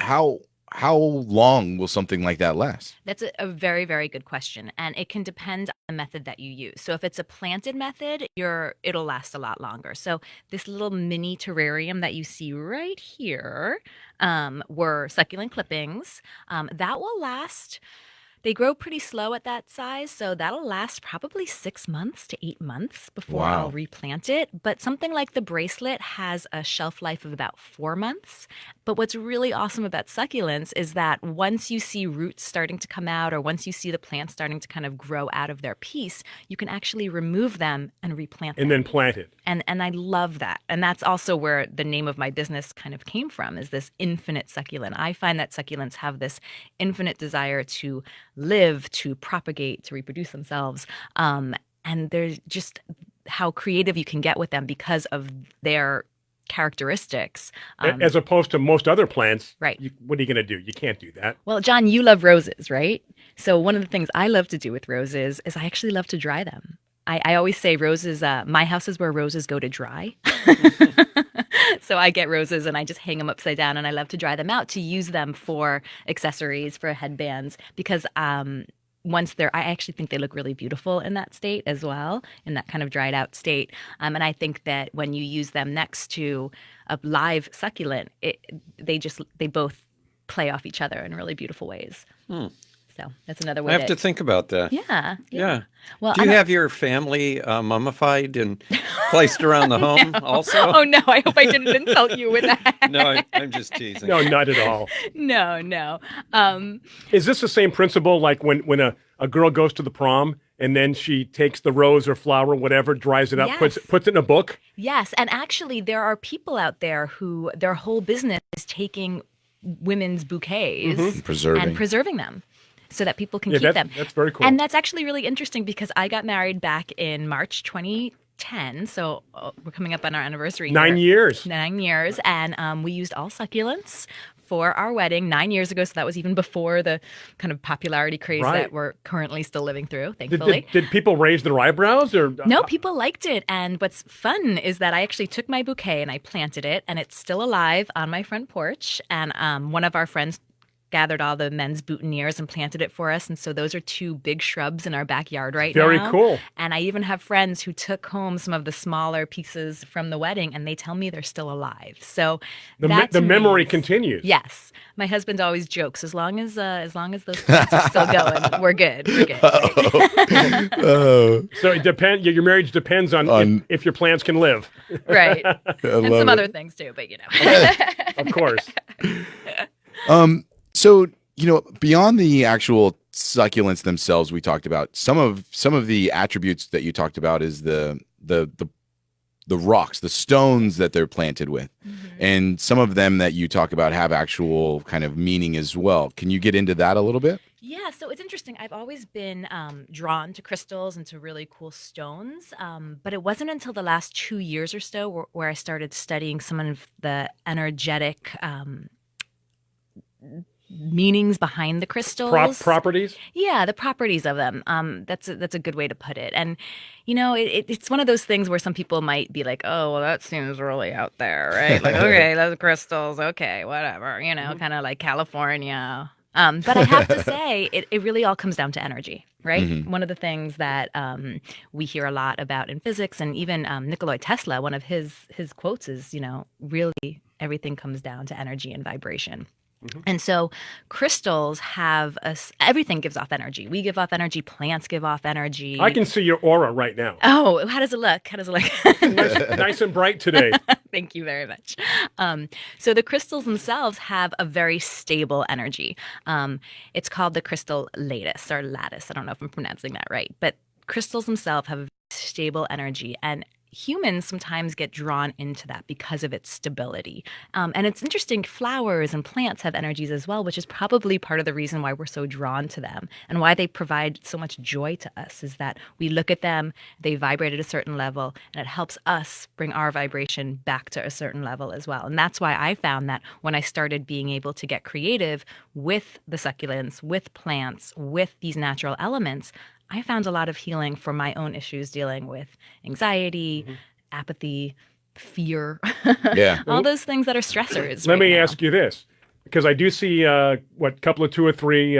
How long will something like that last? That's a very, very good question. And it can depend on the method that you use. So if it's a planted method, it'll last a lot longer. So this little mini terrarium that you see right here were succulent clippings. That will last They grow pretty slow at that size, so that'll last probably 6 months to 8 months before Wow. I'll replant it. But something like the bracelet has a shelf life of about 4 months. But what's really awesome about succulents is that once you see roots starting to come out, or once you see the plant starting to kind of grow out of their piece, you can actually remove them and replant them. And then plant it. And I love that. And that's also where the name of my business kind of came from, is this infinite succulent. I find that succulents have this infinite desire to live, to propagate, to reproduce themselves. And there's just how creative you can get with them because of their characteristics. As opposed to most other plants. Right. What are you going to do? You can't do that. Well, John, you love roses, right? So one of the things I love to do with roses is I actually love to dry them. I always say roses, my house is where roses go to dry. So I get roses and I just hang them upside down, and I love to dry them out to use them for accessories, for headbands, because once I actually think they look really beautiful in that state as well, in that kind of dried out state. And I think that when you use them next to a live succulent, they both play off each other in really beautiful ways. So that's another way. I have to think about that. Yeah. Well, do you have your family mummified and placed around the home also? Oh no! I hope I didn't insult you with that. No, I'm just teasing. No, not at all. No. Is this the same principle like when a girl goes to the prom and then she takes the rose or flower, whatever, dries it up, Yes. puts it in a book? Yes, and actually there are people out there who their whole business is taking women's bouquets and preserving them, so that people can keep them. That's very cool. And that's actually really interesting because I got married back in March 2010. So we're coming up on our anniversary. 9 years. 9 years. And we used all succulents for our wedding 9 years ago. So that was even before the kind of popularity craze that we're currently still living through, thankfully. Did people raise their eyebrows? Or No, people liked it. And what's fun is that I actually took my bouquet and I planted it, and it's still alive on my front porch. And one of our friends gathered all the men's boutonnieres and planted it for us. And so those are 2 big shrubs in our backyard now. Very cool. And I even have friends who took home some of the smaller pieces from the wedding, and they tell me they're still alive. So the memory continues. Yes. My husband always jokes, as long as those plants are still going, we're good. We're good. So it depends. Your marriage depends on if your plants can live. Right. And some other things too, but Of course. So, beyond the actual succulents themselves, we talked about some of the attributes that you talked about is the rocks, the stones that they're planted with, and some of them that you talk about have actual kind of meaning as well. Can you get into that a little bit? Yeah, so it's interesting. I've always been drawn to crystals and to really cool stones, but it wasn't until the last 2 years or so where I started studying some of the energetic meanings behind the crystals. Properties? Yeah, the properties of them. That's a good way to put it. And, it's one of those things where some people might be like, oh, well, that seems really out there, right? Like, okay, those crystals, okay, whatever, kind of like California. But I have to say, it really all comes down to energy, right? Mm-hmm. One of the things that we hear a lot about in physics, and even Nikola Tesla, one of his quotes is, really everything comes down to energy and vibration. And so crystals have everything gives off energy. We give off energy. Plants give off energy. I can see your aura right now. Oh, how does it look? Nice and bright today. Thank you very much. So the crystals themselves have a very stable energy. It's called the crystal lattice or lattice. I don't know if I'm pronouncing that right, but crystals themselves have a stable energy, and humans sometimes get drawn into that because of its stability. And it's interesting, flowers and plants have energies as well, which is probably part of the reason why we're so drawn to them and why they provide so much joy to us, is that we look at them, they vibrate at a certain level, and it helps us bring our vibration back to a certain level as well. And that's why I found that when I started being able to get creative with the succulents, with plants, with these natural elements, I found a lot of healing for my own issues dealing with anxiety, apathy, fear, all those things that are stressors. Let me ask you this, because I do see couple of 2 or 3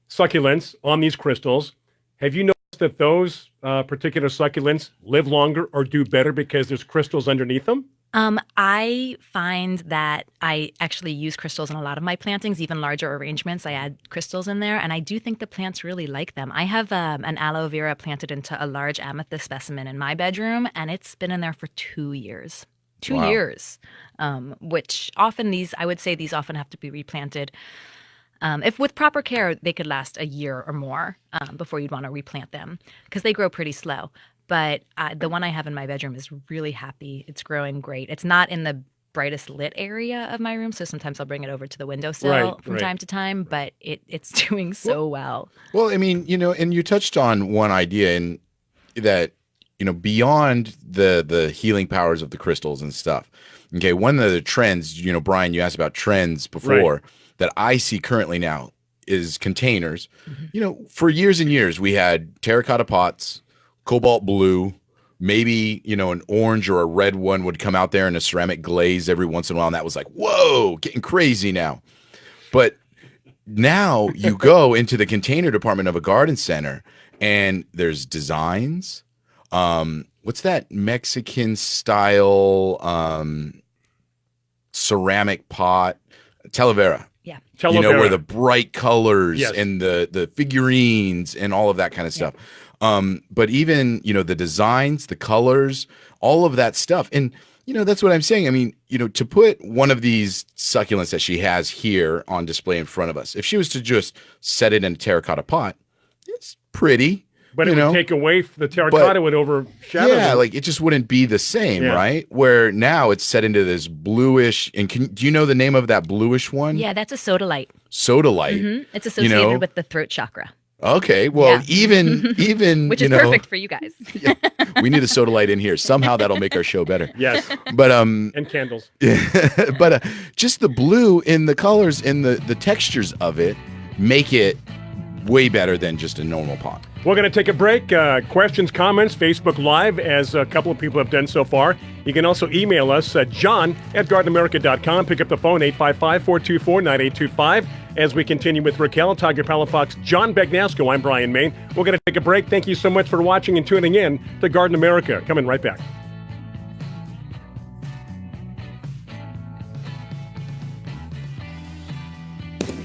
succulents on these crystals. Have you noticed that those particular succulents live longer or do better because there's crystals underneath them? I find that I actually use crystals in a lot of my plantings, even larger arrangements. I add crystals in there, and I do think the plants really like them. I have an aloe vera planted into a large amethyst specimen in my bedroom, and it's been in there for 2 years. 2 Wow. years, which often I would say these often have to be replanted. If with proper care, they could last a year or more before you'd want to replant them because they grow pretty slow. But the one I have in my bedroom is really happy. It's growing great. It's not in the brightest lit area of my room, so sometimes I'll bring it over to the windowsill from time to time, but it's doing so well. Well, I mean, and you touched on one idea in that, beyond the healing powers of the crystals and stuff. Okay, one of the trends, Brian, you asked about trends before that I see currently now is containers. Mm-hmm. For years and years, we had terracotta pots, cobalt blue, maybe, an orange or a red one would come out there in a ceramic glaze every once in a while. And that was like, whoa, getting crazy now. But now you go into the container department of a garden center and there's designs. What's that Mexican style ceramic pot? Talavera. Yeah. Talavera. Where the bright colors and the figurines and all of that kind of stuff. But even, the designs, the colors, all of that stuff. And, that's what I'm saying. I mean, to put one of these succulents that she has here on display in front of us, if she was to just set it in a terracotta pot, it's pretty. But it would take away the terracotta, would overshadow Yeah, them. like it just wouldn't be the same, right? Where now it's set into this bluish, and do you know the name of that bluish one? Yeah, that's a sodalite. Sodalite. Mm-hmm. It's associated with the throat chakra. Okay, well, even which is perfect for you guys. We need a sodalite in here. Somehow that'll make our show better. Yes. But and candles. But just the blue in the colors and the textures of it make it way better than just a normal pot. We're going to take a break. Questions, comments, Facebook Live, as a couple of people have done so far. You can also email us at john@gardenamerica.com. Pick up the phone, 855-424-9825. As we continue with Raquel, Tiger Palafox, John Bagnasco, I'm Bryan Main. We're going to take a break. Thank you so much for watching and tuning in to Garden America. Coming right back.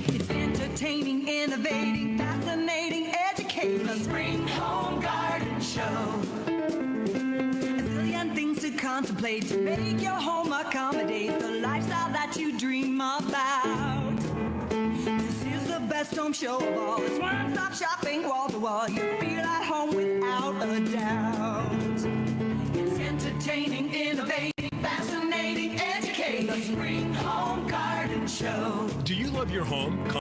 It's entertaining, innovating, fascinating, educating. The Spring Home Garden Show. A zillion things to contemplate to make your home accommodate the lifestyle that you dream about. This is the best home show of all. It's one-stop shopping, wall to wall. You feel at home without a doubt. It's entertaining, innovating, fascinating, educating. The Spring Home Garden Show. Do you love your home, condo,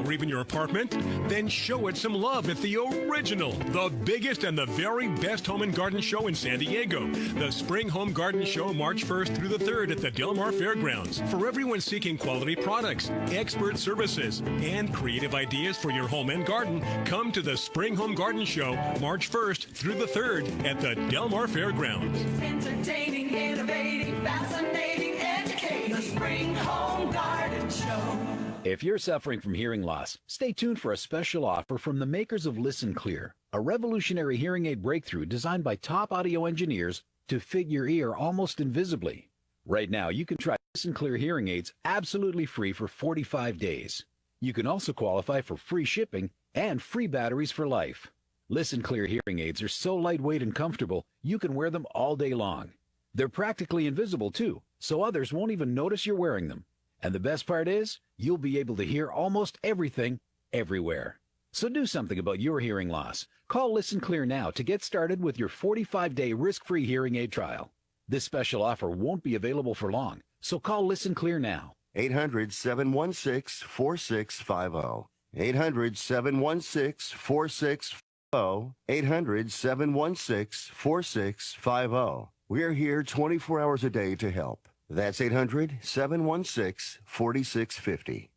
or even your apartment? Then show it some love at the original, the biggest and the very best home and garden show in San Diego. The Spring Home Garden Show, March 1st through the 3rd at the Del Mar Fairgrounds. For everyone seeking quality products, expert services, and creative ideas for your home and garden, come to the Spring Home Garden Show, March 1st through the 3rd at the Del Mar Fairgrounds. It's entertaining, innovating, fascinating, educating. The Spring Home Garden Show. If you're suffering from hearing loss, stay tuned for a special offer from the makers of Listen Clear, a revolutionary hearing aid breakthrough designed by top audio engineers to fit your ear almost invisibly. Right now, you can try Listen Clear hearing aids absolutely free for 45 days. You can also qualify for free shipping and free batteries for life. Listen Clear hearing aids are so lightweight and comfortable, you can wear them all day long. They're practically invisible too, so others won't even notice you're wearing them. And the best part is, you'll be able to hear almost everything, everywhere. So do something about your hearing loss. Call Listen Clear now to get started with your 45-day risk-free hearing aid trial. This special offer won't be available for long, so call Listen Clear now. 800-716-4650. 800-716-4650. 800-716-4650. We're here 24 hours a day to help. That's 800-716-4650.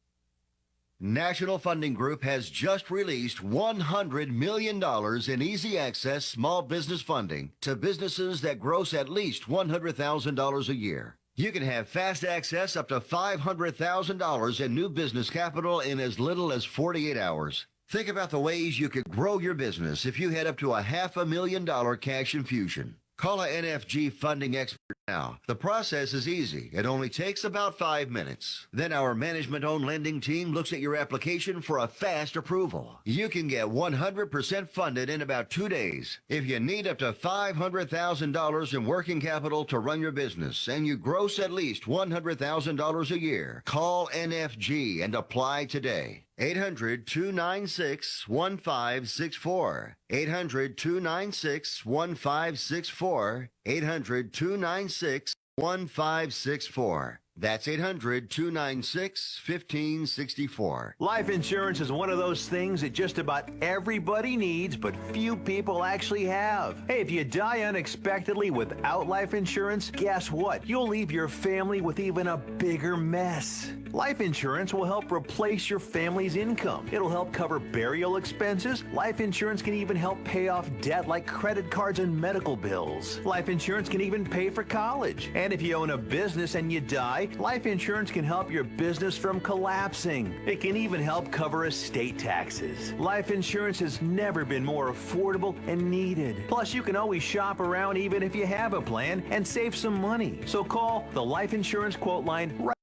National Funding Group has just released $100 million in easy access small business funding to businesses that gross at least $100,000 a year. You can have fast access up to $500,000 in new business capital in as little as 48 hours. Think about the ways you could grow your business if you had up to $500,000 cash infusion. Call a NFG funding expert now. The process is easy. It only takes about 5 minutes. Then our management-owned lending team looks at your application for a fast approval. You can get 100% funded in about 2 days. If you need up to $500,000 in working capital to run your business and you gross at least $100,000 a year, call NFG and apply today. 800-296-1564. 800-296-1564. 800-296-1564. That's 800-296-1564. Life insurance is one of those things that just about everybody needs, but few people actually have. Hey, if you die unexpectedly without life insurance, guess what? You'll leave your family with even a bigger mess. Life insurance will help replace your family's income. It'll help cover burial expenses. Life insurance can even help pay off debt like credit cards and medical bills. Life insurance can even pay for college. And if you own a business and you die, life insurance can help your business from collapsing. It can even help cover estate taxes. Life insurance has never been more affordable and needed. Plus, you can always shop around even if you have a plan and save some money. So call the Life Insurance Quote Line right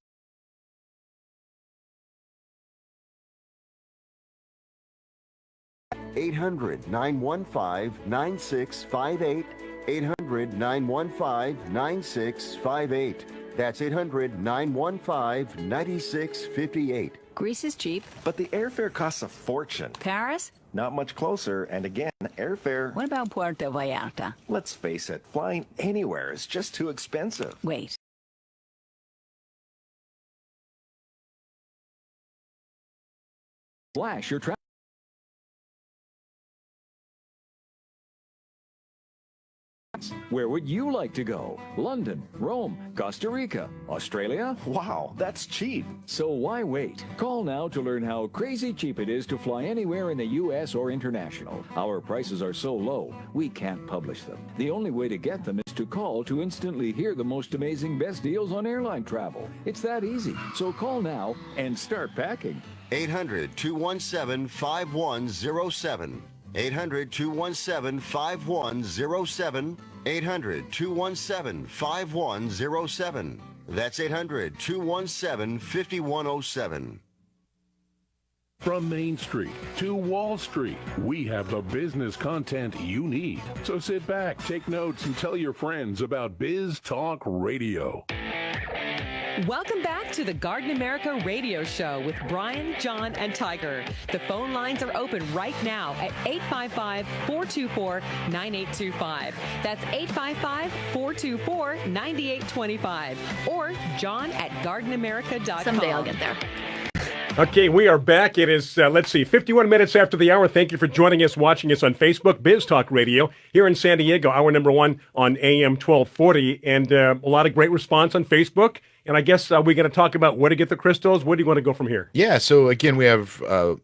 800-915-9658. 800-915-9658. That's 800-915-9658. Greece is cheap. But the airfare costs a fortune. Paris? Not much closer, and again, airfare... What about Puerto Vallarta? Let's face it, flying anywhere is just too expensive. Wait. Flash your travel. Where would you like to go? London, Rome, Costa Rica, Australia? Wow, that's cheap. So why wait? Call now to learn how crazy cheap it is to fly anywhere in the U.S. or international. Our prices are so low, we can't publish them. The only way to get them is to call to instantly hear the most amazing best deals on airline travel. It's that easy. So call now and start packing. 800-217-5107. 800-217-5107. 800-217-5107. That's 800-217-5107. From Main Street to Wall Street, we have the business content you need. So sit back, take notes, and tell your friends about Biz Talk Radio. Welcome back to the Garden America Radio Show with Bryan, John, and Tiger. The phone lines are open right now at 855-424-9825. That's 855-424-9825. Or John at gardenamerica.com. Someday I'll get there. Okay, we are back. It is, 51 minutes after the hour. Thank you for joining us, watching us on Facebook, Biz Talk Radio, here in San Diego, hour number 1 on AM 1240. And a lot of great response on Facebook. And I guess we're going to talk about where to get the crystals. Where do you want to go from here? Yeah, so again, we have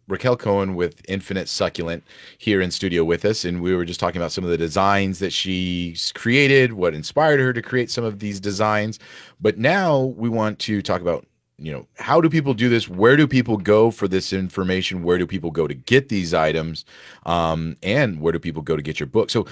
Raquel Cohen with Infinite Succulent here in studio with us. And we were just talking about some of the designs that she's created, what inspired her to create some of these designs. But now we want to talk about, how do people do this? Where do people go for this information? Where do people go to get these items? And where do people go to get your book? So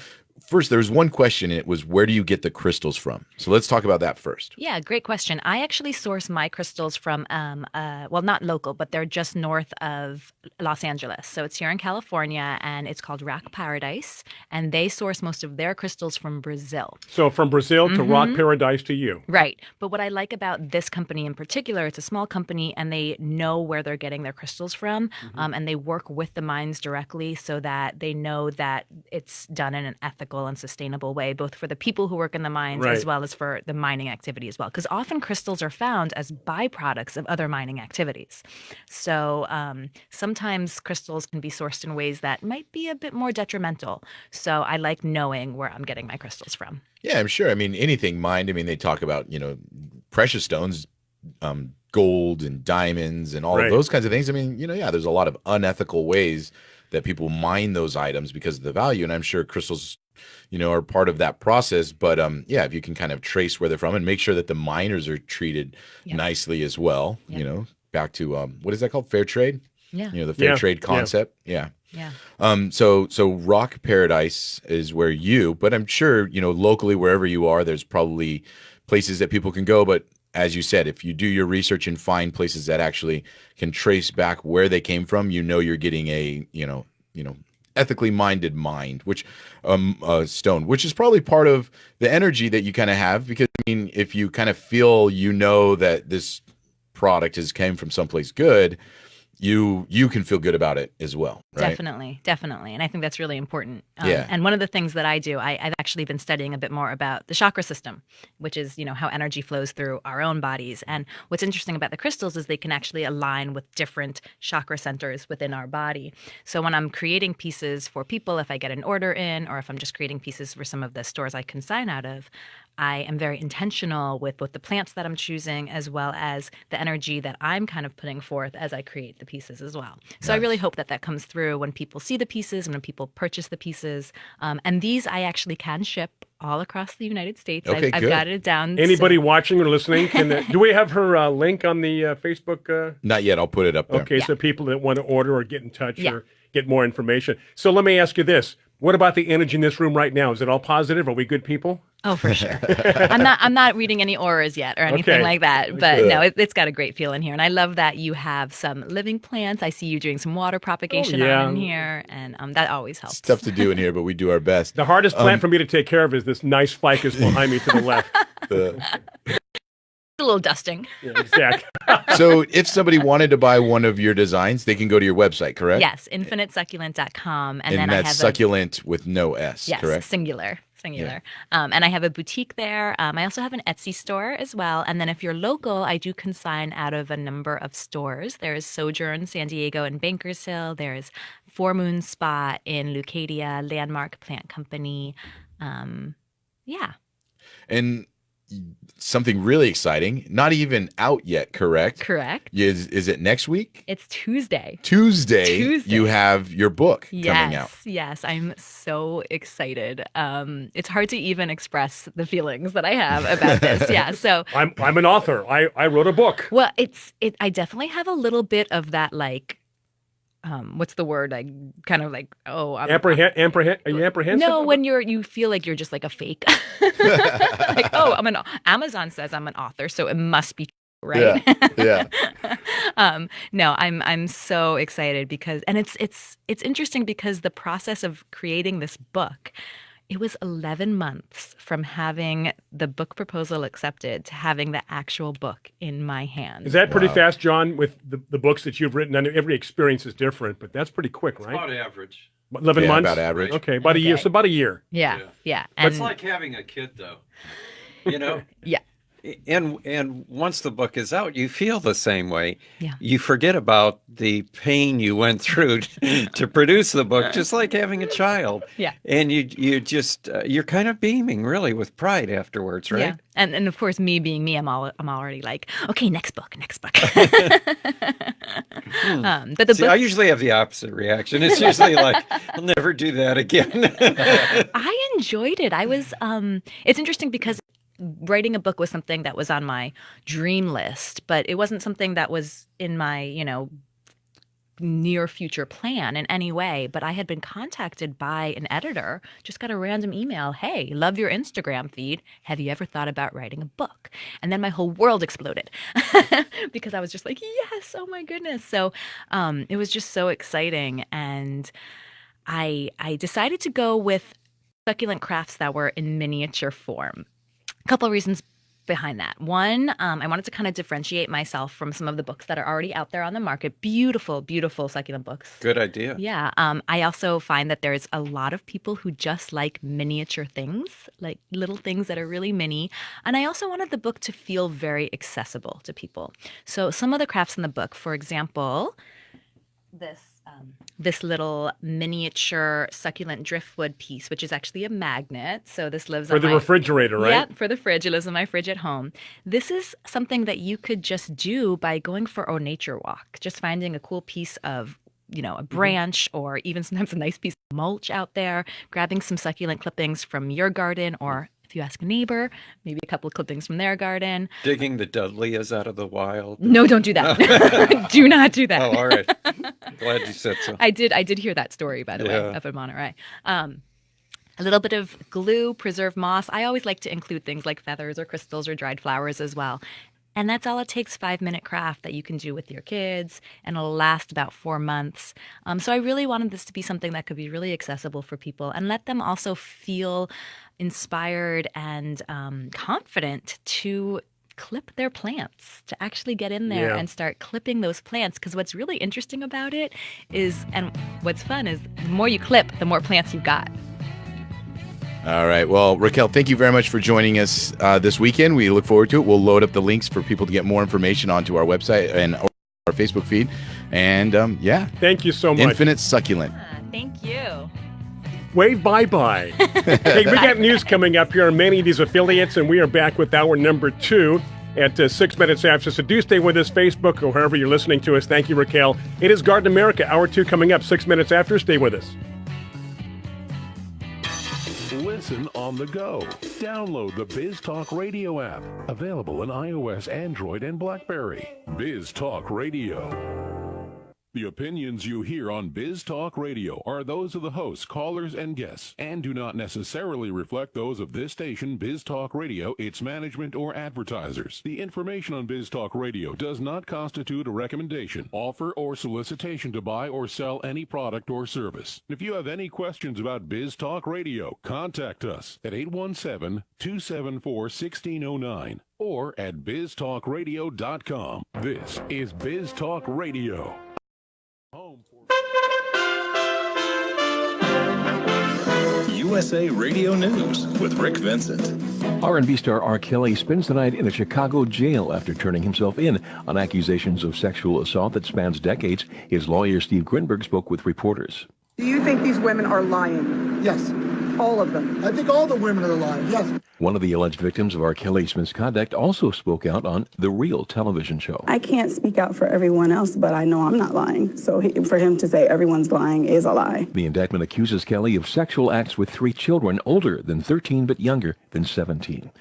first, there was one question, and it was, where do you get the crystals from? So let's talk about that first. Yeah, great question. I actually source my crystals from, not local, but they're just north of Los Angeles. So it's here in California, and it's called Rock Paradise, and they source most of their crystals from Brazil. So from Brazil to Rock Paradise to you. Right. But what I like about this company in particular, it's a small company, and they know where they're getting their crystals from, and they work with the mines directly so that they know that it's done in an ethical and sustainable way, both for the people who work in the mines as well as for the mining activity as well. Because often crystals are found as byproducts of other mining activities. So sometimes crystals can be sourced in ways that might be a bit more detrimental. So I like knowing where I'm getting my crystals from. Yeah, I'm sure. I mean, anything mined, they talk about, precious stones, gold and diamonds and all of those kinds of things. There's a lot of unethical ways that people mine those items because of the value. And I'm sure crystals, are part of that process. But if you can kind of trace where they're from and make sure that the miners are treated nicely as well, back to, what is that called? Fair trade? Yeah. You know, the fair trade concept. Yeah. Yeah. So Rock Paradise is where but I'm sure, you know, locally, wherever you are, there's probably places that people can go. But as you said, if you do your research and find places that actually can trace back where they came from, you know, you're getting a, you know, ethically minded mind, which stone, which is probably part of the energy that you kind of have. Because I mean, if you kind of feel, you know, that this product came from someplace good, you can feel good about it as well, right? Definitely. And I think that's really important. Yeah. And one of the things that I do, I've actually been studying a bit more about the chakra system, which is, you know, how energy flows through our own bodies. And what's interesting about the crystals is they can actually align with different chakra centers within our body. So when I'm creating pieces for people, if I get an order in, or if I'm just creating pieces for some of the stores I consign out of, I am very intentional with both the plants that I'm choosing as well as the energy that I'm kind of putting forth as I create the pieces as well. So I really hope that comes through when people see the pieces and when people purchase the pieces. And these I actually can ship all across the United States. Okay, I've got it down. Anybody watching or listening can. Do we have her link on the Facebook? Not yet. I'll put it up there. Okay, so people that want to order or get in touch or get more information. So let me ask you this. What about the energy in this room right now? Is it all positive? Are we good people? Oh, for sure. I'm not reading any auras yet or anything like that. But no, it's got a great feel in here. And I love that you have some living plants. I see you doing some water propagation on in here. And that always helps. It's tough to do in here, but we do our best. The hardest plant for me to take care of is this nice ficus behind me to the left. A little dusting. Yeah, exactly. So if somebody wanted to buy one of your designs, they can go to your website, correct? Yes, infinitesucculent.com. And then that's succulent with no S, yes, correct? Singular. And I have a boutique there. I also have an Etsy store as well. And then if you're local, I do consign out of a number of stores. There's Sojourn San Diego in Bankers Hill. There's Four Moons Spa in Leucadia, Landmark Plant Company. And something really exciting, not even out yet, correct? Correct. Is it next week? It's Tuesday. Tuesday, you have your book coming out. Yes, I'm so excited. It's hard to even express the feelings that I have about this. Yeah, so I'm an author. I wrote a book. Well, I definitely have a little bit of that, like, what's the word? Like, kind of like, are you apprehensive? No, when you feel like you're just like a fake. Like, Amazon says I'm an author, so it must be true, right? Yeah. No, I'm so excited because, and it's interesting because the process of creating this book, it was 11 months from having the book proposal accepted to having the actual book in my hand. Is that pretty fast, John, with the books that you've written? I know every experience is different, but that's pretty quick, right? About average. 11 months? About average. Okay, about a year. So about a year. Yeah. It's like having a kid, though. You know? Yeah. And once the book is out, you feel the same way. Yeah. You forget about the pain you went through to produce the book, just like having a child. Yeah. And you just you're kind of beaming really with pride afterwards, right? Yeah. And of course, me being me, I'm already like, okay, next book. But the book, I usually have the opposite reaction. It's usually like, I'll never do that again. I enjoyed it. It's interesting because writing a book was something that was on my dream list, but it wasn't something that was in my, near future plan in any way. But I had been contacted by an editor, just got a random email. Hey, love your Instagram feed. Have you ever thought about writing a book? And then my whole world exploded because I was just like, yes, oh my goodness. So it was just so exciting. And I decided to go with succulent crafts that were in miniature form. A couple of reasons behind that. One, I wanted to kind of differentiate myself from some of the books that are already out there on the market. Beautiful, beautiful succulent books. Good idea. Yeah. I also find that there's a lot of people who just like miniature things, like little things that are really mini. And I also wanted the book to feel very accessible to people. So some of the crafts in the book, for example, this little miniature succulent driftwood piece, which is actually a magnet. So this lives for the refrigerator, right? Yeah, for the fridge. It lives in my fridge at home. This is something that you could just do by going for a nature walk, just finding a cool piece of, a branch or even sometimes a nice piece of mulch out there, grabbing some succulent clippings from your garden, or if you ask a neighbor, maybe a couple of clippings from their garden. Digging the dahlias out of the wild. No, don't do that. Do not do that. Oh, all right. Glad you said so. I did hear that story, by the way, up in Monterey. A little bit of glue, preserved moss. I always like to include things like feathers or crystals or dried flowers as well. And that's all it takes, 5-minute craft that you can do with your kids, and it'll last about 4 months. So I really wanted this to be something that could be really accessible for people and let them also feel inspired and confident to clip their plants, to actually get in there and start clipping those plants. Because what's really interesting about it is, and what's fun is, the more you clip, the more plants you've got. All right. Well, Raquel, thank you very much for joining us this weekend. We look forward to it. We'll load up the links for people to get more information onto our website and our Facebook feed. And thank you so much. Infinite Succulent. Thank you. Wave bye-bye. Hey, we got news coming up here on many of these affiliates, and we are back with hour number 2 at 6 minutes after. So do stay with us, Facebook, or wherever you're listening to us. Thank you, Raquel. It is Garden America, hour 2 coming up 6 minutes after. Stay with us. Listen on the go. Download the Biz Talk Radio app. Available on iOS, Android, and BlackBerry. Biz Talk Radio. The opinions you hear on Biz Talk Radio are those of the hosts, callers, and guests, and do not necessarily reflect those of this station, Biz Talk Radio, its management, or advertisers. The information on Biz Talk Radio does not constitute a recommendation, offer, or solicitation to buy or sell any product or service. If you have any questions about Biz Talk Radio, contact us at 817-274-1609 or at biztalkradio.com. This is Biz Talk Radio. USA Radio News with Rick Vincent. R&B star R. Kelly spends the night in a Chicago jail after turning himself in on accusations of sexual assault that spans decades. His lawyer, Steve Grinberg, spoke with reporters. Do you think these women are lying? Yes. All of them? I think all the women are lying, yes. One of the alleged victims of R. Kelly's misconduct also spoke out on The Real television show. I can't speak out for everyone else, but I know I'm not lying. So for him to say everyone's lying is a lie. The indictment accuses Kelly of sexual acts with 3 children older than 13 but younger than 17.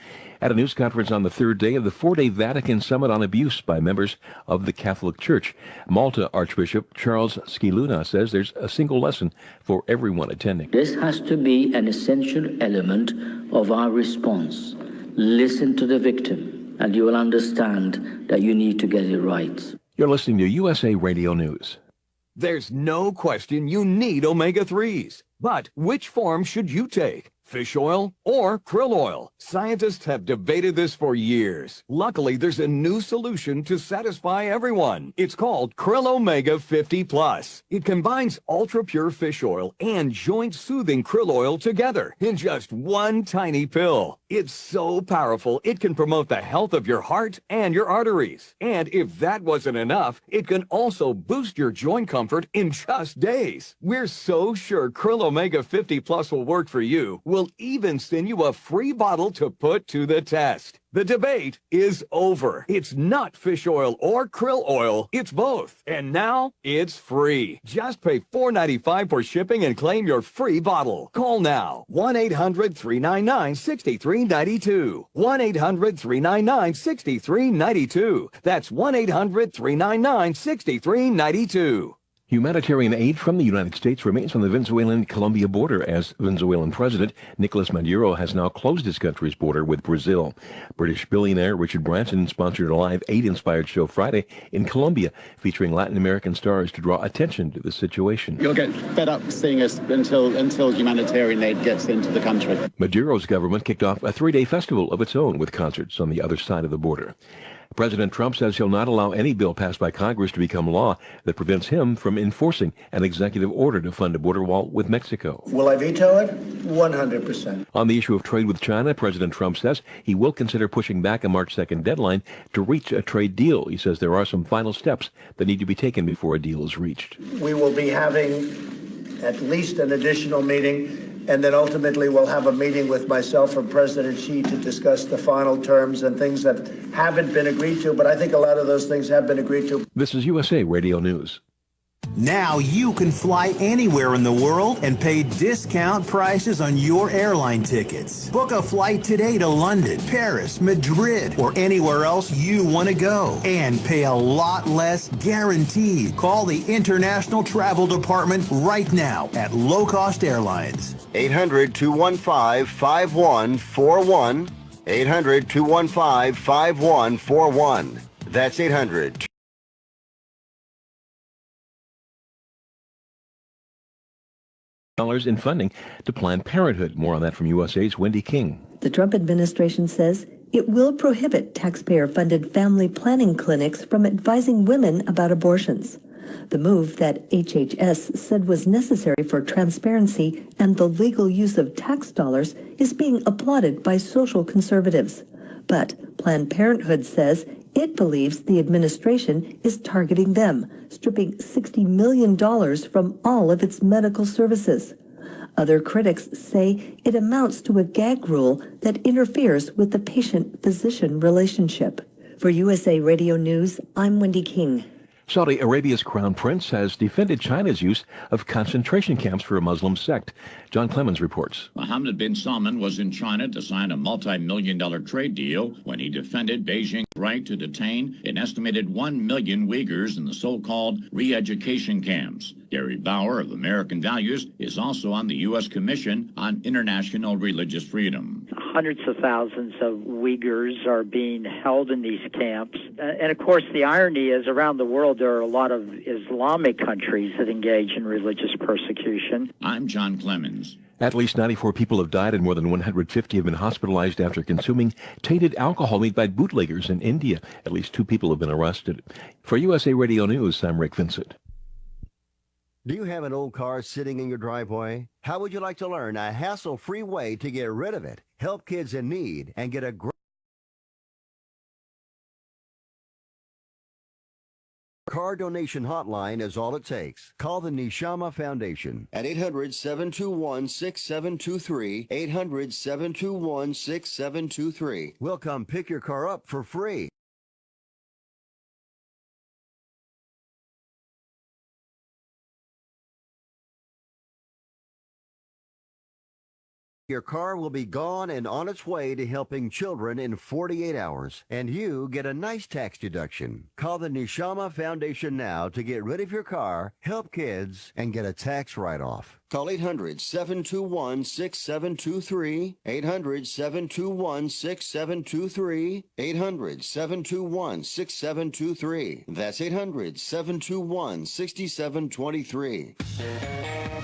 At a news conference on the 3rd day of the 4-day Vatican Summit on Abuse by members of the Catholic Church, Malta Archbishop Charles Skiluna says there's a single lesson for everyone attending. This has to be an essential element of our response. Listen to the victim, and you will understand that you need to get it right. You're listening to USA Radio News. There's no question you need omega-3s. But which form should you take? Fish oil or krill oil? Scientists have debated this for years. Luckily, there's a new solution to satisfy everyone. It's called Krill Omega 50 Plus. It combines ultra-pure fish oil and joint-soothing krill oil together in just one tiny pill. It's so powerful, it can promote the health of your heart and your arteries. And if that wasn't enough, it can also boost your joint comfort in just days. We're so sure Krill Omega 50 Plus will work for you. We'll even send you a free bottle to put to the test. The debate is over. It's not fish oil or krill oil. It's both. And now it's free. Just pay $4.95 for shipping and claim your free bottle. Call now. 1-800-399-6392. 1-800-399-6392. That's 1-800-399-6392. Humanitarian aid from the United States remains on the Venezuelan-Colombia border as Venezuelan President Nicolas Maduro has now closed his country's border with Brazil. British billionaire Richard Branson sponsored a live aid-inspired show Friday in Colombia featuring Latin American stars to draw attention to the situation. You'll get fed up seeing us until humanitarian aid gets into the country. Maduro's government kicked off a 3-day festival of its own with concerts on the other side of the border. President Trump says he'll not allow any bill passed by Congress to become law that prevents him from enforcing an executive order to fund a border wall with Mexico. Will I veto it? 100%. On the issue of trade with China, President Trump says he will consider pushing back a March 2nd deadline to reach a trade deal. He says there are some final steps that need to be taken before a deal is reached. We will be having at least an additional meeting, and then ultimately we'll have a meeting with myself and President Xi to discuss the final terms and things that haven't been agreed to, but I think a lot of those things have been agreed to. This is USA Radio News. Now you can fly anywhere in the world and pay discount prices on your airline tickets. Book a flight today to London, Paris, Madrid, or anywhere else you want to go and pay a lot less guaranteed. Call the International Travel Department right now at Low Cost Airlines. 800-215-5141. 800-215-5141. That's 800. Dollars in funding to Planned Parenthood. More on that from USA's Wendy King. The Trump administration says it will prohibit taxpayer-funded family planning clinics from advising women about abortions. The move that HHS said was necessary for transparency and the legal use of tax dollars is being applauded by social conservatives. But Planned Parenthood says it believes the administration is targeting them, stripping $60 million from all of its medical services. Other critics say it amounts to a gag rule that interferes with the patient-physician relationship. For USA Radio News, I'm Wendy King. Saudi Arabia's crown prince has defended China's use of concentration camps for a Muslim sect. John Clemens reports. Mohammed bin Salman was in China to sign a multi-million-dollar trade deal when he defended Beijing's right to detain an estimated 1 million Uyghurs in the so-called re-education camps. Gary Bauer of American Values is also on the U.S. Commission on International Religious Freedom. Hundreds of thousands of Uyghurs are being held in these camps. And of course, the irony is around the world there are a lot of Islamic countries that engage in religious persecution. I'm John Clemens. At least 94 people have died and more than 150 have been hospitalized after consuming tainted alcohol made by bootleggers in India. At least 2 people have been arrested. For USA Radio News, I'm Rick Vincent. Do you have an old car sitting in your driveway? How would you like to learn a hassle-free way to get rid of it, help kids in need, and get a great car donation hotline is all it takes. Call the Nishama Foundation at 800-721-6723, 800-721-6723. We'll come pick your car up for free. Your car will be gone and on its way to helping children in 48 hours, and you get a nice tax deduction. Call the Nishama Foundation now to get rid of your car, help kids, and get a tax write-off. Call 800-721-6723, 800-721-6723, 800-721-6723. That's 800-721-6723.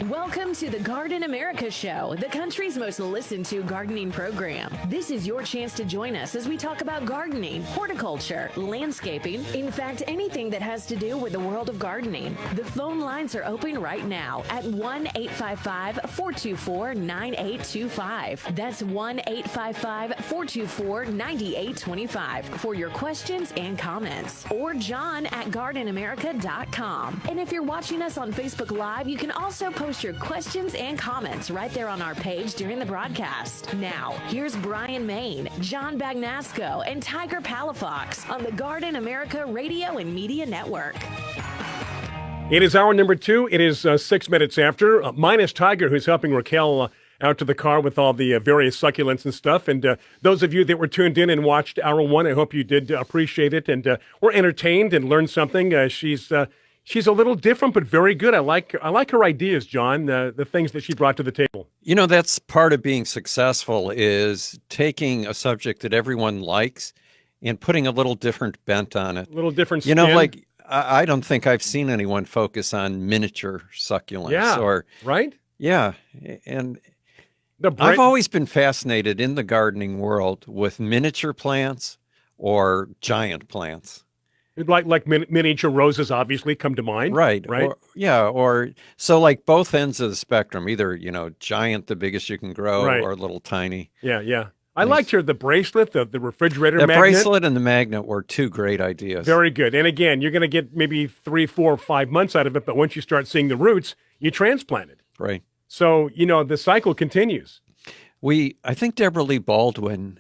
Welcome to the Garden America Show, the country's most listened to gardening program. This is your chance to join us as we talk about gardening, horticulture, landscaping, in fact, anything that has to do with the world of gardening. The phone lines are open right now at 1-855-424-9825. That's 1-855-424-9825 for your questions and comments. Or John at gardenamerica.com. And if you're watching us on Facebook Live, you can also post your questions and comments right there on our page during the broadcast. Now, here's Bryan Main, John Bagnasco, and Tiger Palafox on the Garden America Radio and Media Network. It is hour number 2. It is 6 minutes after. Minus Tiger, who's helping Raquel out to the car with all the various succulents and stuff. And those of you that were tuned in and watched hour 1, I hope you did appreciate it and were entertained and learned something. She's a little different, but very good. I like her ideas, John, the things that she brought to the table. You know, that's part of being successful is taking a subject that everyone likes and putting a little different bent on it. A little different spin. You know, like, I don't think I've seen anyone focus on miniature succulents. Yeah, right? Yeah, and I've always been fascinated in the gardening world with miniature plants or giant plants. Like miniature roses, obviously, come to mind. Right. Right. Or so like both ends of the spectrum, either, giant, the biggest you can grow, right, or little tiny. Yeah. I liked the bracelet, the refrigerator magnet. The bracelet and the magnet were 2 great ideas. Very good. And again, you're going to get maybe 3, 4, 5 months out of it, but once you start seeing the roots, you transplant it. Right. So, the cycle continues. I think Deborah Lee Baldwin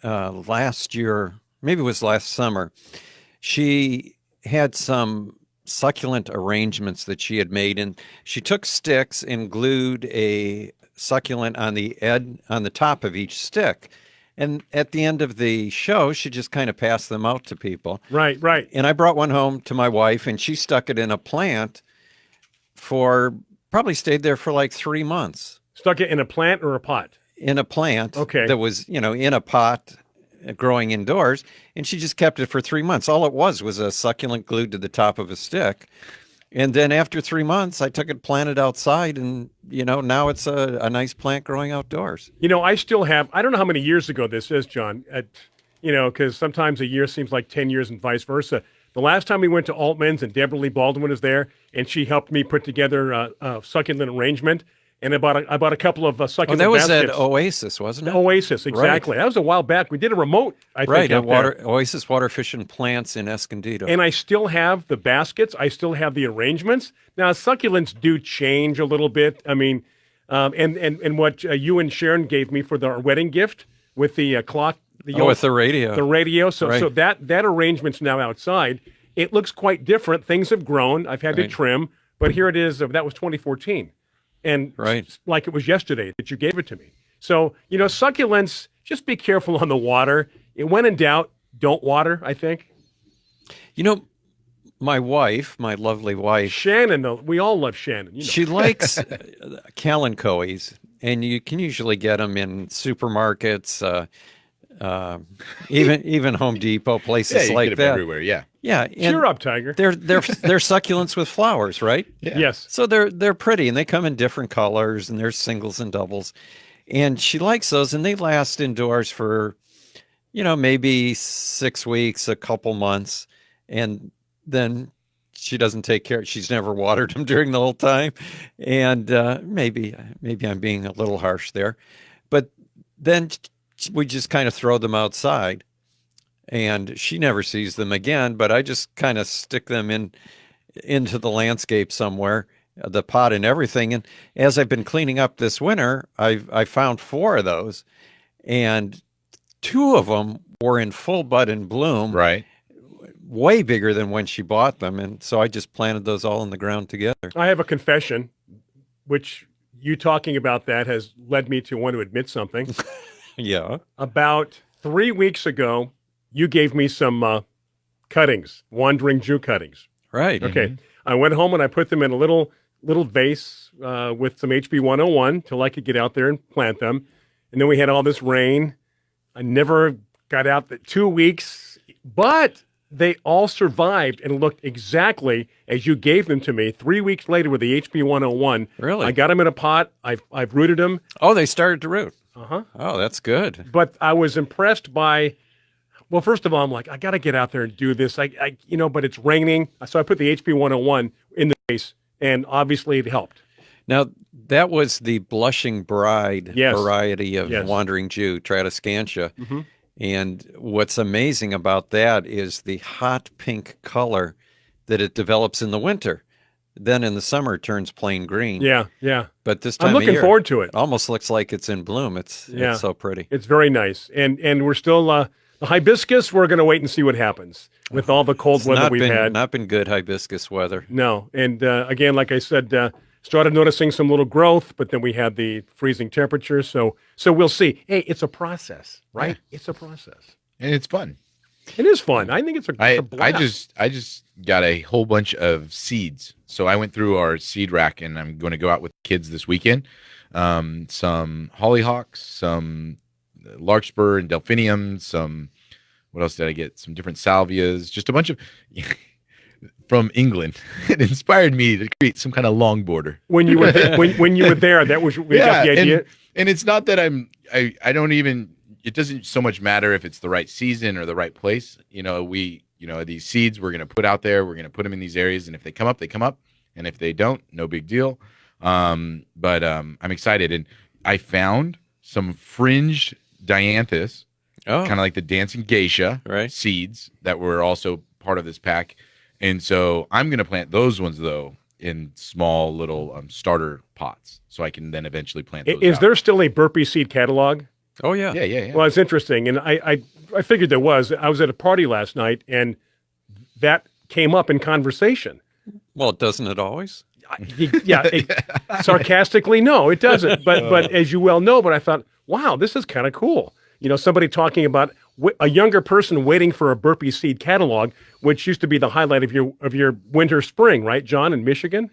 last year, maybe it was last summer, she had some succulent arrangements that she had made, and she took sticks and glued a succulent on the top of each stick. And at the end of the show, she just kind of passed them out to people. Right, right. And I brought one home to my wife, and she stuck it in a plant probably stayed there for like 3 months. Stuck it in a plant or a pot? In a plant. Okay. That was, in a pot growing indoors. And she just kept it for 3 months. All it was a succulent glued to the top of a stick. And then after 3 months, I took it, planted outside, and, now it's a nice plant growing outdoors. I still have, I don't know how many years ago this is, John, because sometimes a year seems like 10 years and vice versa. The last time we went to Altman's and Deborah Lee Baldwin was there, and she helped me put together a succulent arrangement. And I bought a couple of succulent baskets. That was at Oasis, wasn't it? Oasis, exactly. Right. That was a while back. We did a remote, I think, at Oasis Water Fish and Plants in Escondido. And I still have the baskets. I still have the arrangements. Now, succulents do change a little bit. I mean, and what you and Sharon gave me for our wedding gift with the clock. With the radio. The radio. So, right. so that arrangement's now outside. It looks quite different. Things have grown. I've had to trim. But here it is. That was 2014. And like it was yesterday that you gave it to me. So, succulents, just be careful on the water. When in doubt, don't water, I think. My wife, my lovely wife. Shannon, we all love Shannon. She likes Kalanchoes, and you can usually get them in supermarkets, even Home Depot, places like that. Everywhere, yeah. Yeah, cheer up, Tiger. They're succulents with flowers, right? Yeah. Yes. So they're pretty, and they come in different colors, and there's singles and doubles, and she likes those, and they last indoors for, maybe 6 weeks, a couple months, and then she doesn't take care. She's never watered them during the whole time, and maybe I'm being a little harsh there, but then we just kind of throw them outside. And she never sees them again, but I just kind of stick them into the landscape somewhere, the pot and everything. And as I've been cleaning up this winter, I found 4 of those, and 2 of them were in full bud and bloom. Right. Way bigger than when she bought them. And so I just planted those all in the ground together. I have a confession, which you talking about that has led me to want to admit something. Yeah. About 3 weeks ago, you gave me some cuttings, Wandering Jew cuttings. Right. Okay. Mm-hmm. I went home and I put them in a little vase with some HB 101 till I could get out there and plant them. And then we had all this rain. I never got out the 2 weeks, but they all survived and looked exactly as you gave them to me 3 weeks later with the HB 101. Really? I got them in a pot. I've rooted them. Oh, they started to root. Uh-huh. Oh, that's good. But I was impressed by... Well, first of all, I'm like, I got to get out there and do this. But it's raining. So I put the HB 101 in the vase, and obviously it helped. Now, that was the Blushing Bride variety of Wandering Jew, Tradescantia. Mm-hmm. And what's amazing about that is the hot pink color that it develops in the winter. Then in the summer, it turns plain green. Yeah, yeah. But this time I'm looking forward to it. Almost looks like it's in bloom. It's so pretty. It's very nice. And we're still... the hibiscus, we're going to wait and see what happens with all the cold weather we've had. Not been good hibiscus weather. No. And again, like I said, started noticing some little growth, but then we had the freezing temperatures. So we'll see. Hey, it's a process, right? Yeah. It's a process. And it's fun. It is fun. I think it's a blast. I just got a whole bunch of seeds. So I went through our seed rack, and I'm going to go out with kids this weekend. Some hollyhocks, some larkspur and delphinium, what else did I get? Some different salvias, just a bunch of from England. It inspired me to create some kind of long border. When you were when you were there, that was got the idea. And it's not that I don't even, it doesn't so much matter if it's the right season or the right place. These seeds we're going to put out there, we're going to put them in these areas, and if they come up, they come up, and if they don't, no big deal. But I'm excited, and I found some fringed dianthus, kind of like the dancing geisha seeds that were also part of this pack. And so I'm going to plant those ones, though, in small little starter pots, so I can then eventually plant those Is there still a burpee seed catalog? Oh, yeah. Yeah. Well, it's interesting. And I figured there was. I was at a party last night, and that came up in conversation. Well, doesn't it always? Sarcastically, no, it doesn't. But as you well know, but I thought, wow, this is kind of cool. Somebody talking about a younger person waiting for a burpee seed catalog, which used to be the highlight of your winter spring, right, John, in Michigan?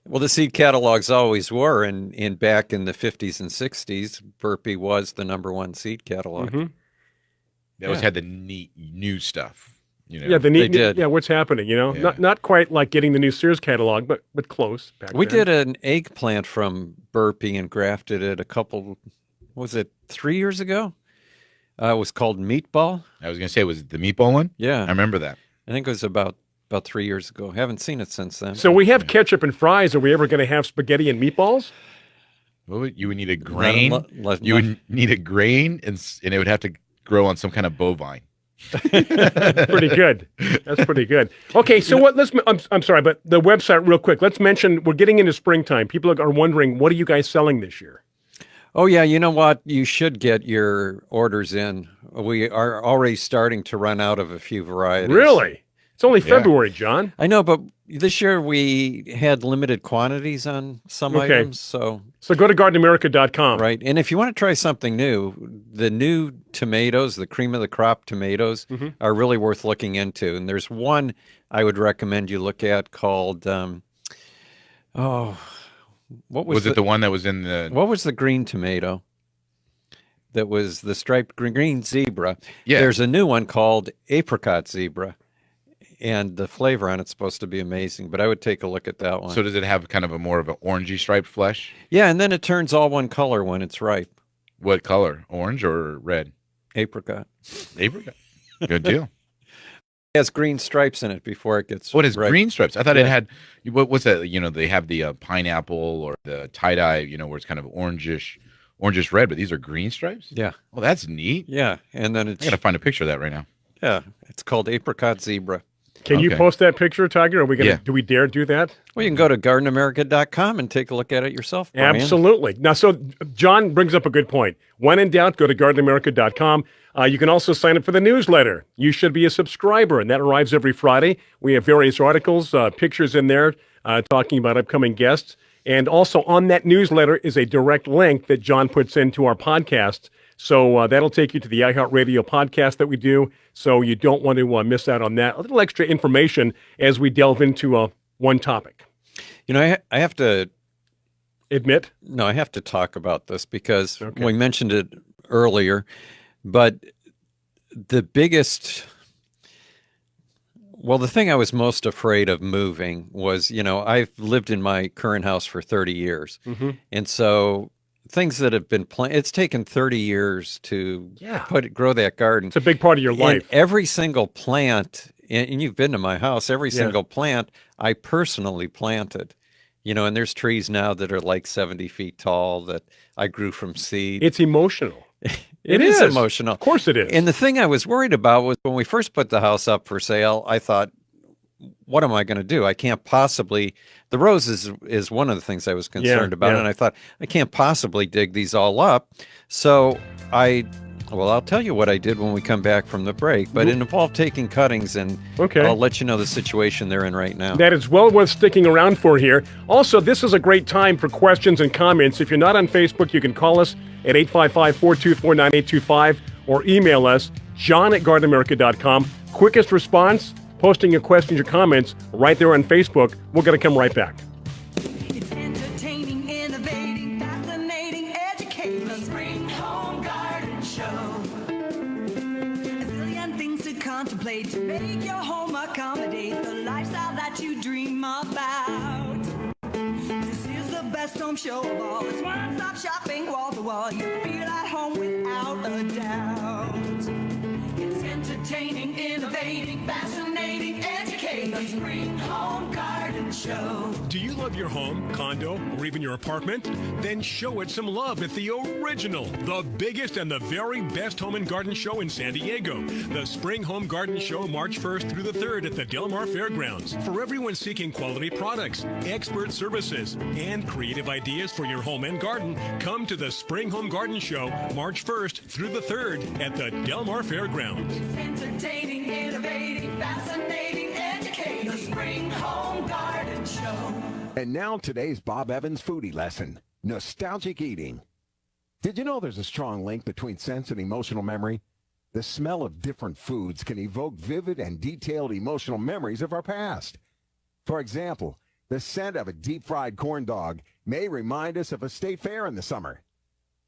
Well, the seed catalogs always were, and back in the 50s and 60s, burpee was the #1 seed catalog. Mm-hmm. They always had the neat new stuff. Yeah, they did. Yeah, what's happening? Not quite like getting the new Sears catalog, but close. We did an eggplant from burpee and grafted it 3 years ago? It was called Meatball. I was going to say, was it the meatball one? Yeah. I remember that. I think it was about 3 years ago. Haven't seen it since then. So we have ketchup and fries. Are we ever going to have spaghetti and meatballs? Well, you would need a grain. You would need a grain, and it would have to grow on some kind of bovine. Pretty good. That's pretty good. Okay, so I'm sorry, but the website real quick. Let's mention we're getting into springtime. People are wondering, what are you guys selling this year? Oh, yeah. You know what? You should get your orders in. We are already starting to run out of a few varieties. Really? It's only February, John. I know, but this year we had limited quantities on some items. So go to gardenamerica.com. Right. And if you want to try something new, the new tomatoes, the cream of the crop tomatoes, are really worth looking into. And there's one I would recommend you look at called, what was it the one that was in the... What was the green tomato? That was the striped green zebra. Yeah. There's a new one called apricot zebra. And the flavor on it's supposed to be amazing, but I would take a look at that one. So does it have kind of a more of an orangey striped flesh? Yeah, and then it turns all one color when it's ripe. What color? Orange or red? Apricot. Apricot. Good deal. It has green stripes in it before it gets What is ripe. green stripes? I thought it had, what's that? They have the pineapple or the tie-dye, where it's kind of orangish red, but these are green stripes? Yeah. Well, that's neat. Yeah, and then it's... I got to find a picture of that right now. Yeah, it's called apricot zebra. Can you post that picture, Tiger? Are we gonna? Yeah. Do we dare do that? Well, you can go to gardenamerica.com and take a look at it yourself, Bryan. Absolutely. Now, so John brings up a good point. When in doubt, go to gardenamerica.com. You can also sign up for the newsletter. You should be a subscriber, and that arrives every Friday. We have various articles, pictures in there talking about upcoming guests. And also on that newsletter is a direct link that John puts into our podcast. So that'll take you to the iHeartRadio podcast that we do. So you don't want to miss out on that. A little extra information as we delve into one topic. I have to admit? No, I have to talk about this because we mentioned it earlier. But the thing I was most afraid of moving was, I've lived in my current house for 30 years. Mm-hmm. And so things that have been it's taken 30 years to grow that garden. It's a big part of your life. And every single plant, and you've been to my house, every single plant I personally planted. And there's trees now that are like 70 feet tall that I grew from seed. It's emotional. It is emotional. Of course it is. And the thing I was worried about was when we first put the house up for sale, I thought, what am I going to do? I can't possibly... The rose is one of the things I was concerned about, and I thought, I can't possibly dig these all up. So I'll tell you what I did when we come back from the break, but it involved taking cuttings, and I'll let you know the situation they're in right now. That is well worth sticking around for here. Also, this is a great time for questions and comments. If you're not on Facebook, you can call us at 855-424-9825 or email us, john@gardenamerica.com. Quickest response, posting your questions or comments right there on Facebook. We're going to come right back. It's entertaining, innovating, fascinating, educating. The Spring Home Garden Show. A zillion things to contemplate to make your home accommodate the lifestyle that you dream about. This is the best home show of all. It's one-stop shopping, wall to wall. You feel at home without a doubt. It's entertaining, innovating, fascinating, educating. The Spring Home Garden Show. Do you love your home, condo, or even your apartment? Then show it some love at the original, the biggest and the very best home and garden show in San Diego. The Spring Home Garden Show, March 1st through the 3rd at the Del Mar Fairgrounds. For everyone seeking quality products, expert services, and creative ideas for your home and garden, come to the Spring Home Garden Show, March 1st through the 3rd at the Del Mar Fairgrounds. Entertaining, innovating, fascinating, educating. The Spring Home Garden Show. And now today's Bob Evans foodie lesson, nostalgic eating. Did you know there's a strong link between sense and emotional memory? The smell of different foods can evoke vivid and detailed emotional memories of our past. For example, the scent of a deep-fried corn dog may remind us of a state fair in the summer.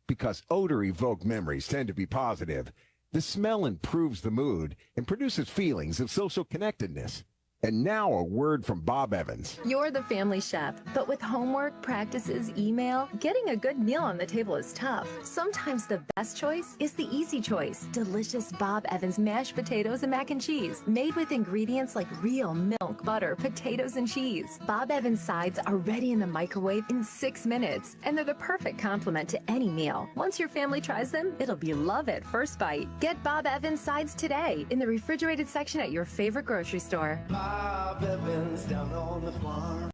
Because odor-evoked memories tend to be positive, the smell improves the mood and produces feelings of social connectedness. And now a word from Bob Evans. You're the family chef, but with homework, practices, email, getting a good meal on the table is tough. Sometimes the best choice is the easy choice. Delicious Bob Evans mashed potatoes and mac and cheese, made with ingredients like real milk, butter, potatoes, and cheese. Bob Evans sides are ready in the microwave in 6 minutes, and they're the perfect complement to any meal. Once your family tries them, it'll be love at first bite. Get Bob Evans sides today in the refrigerated section at your favorite grocery store. Bob Evans down on the farm.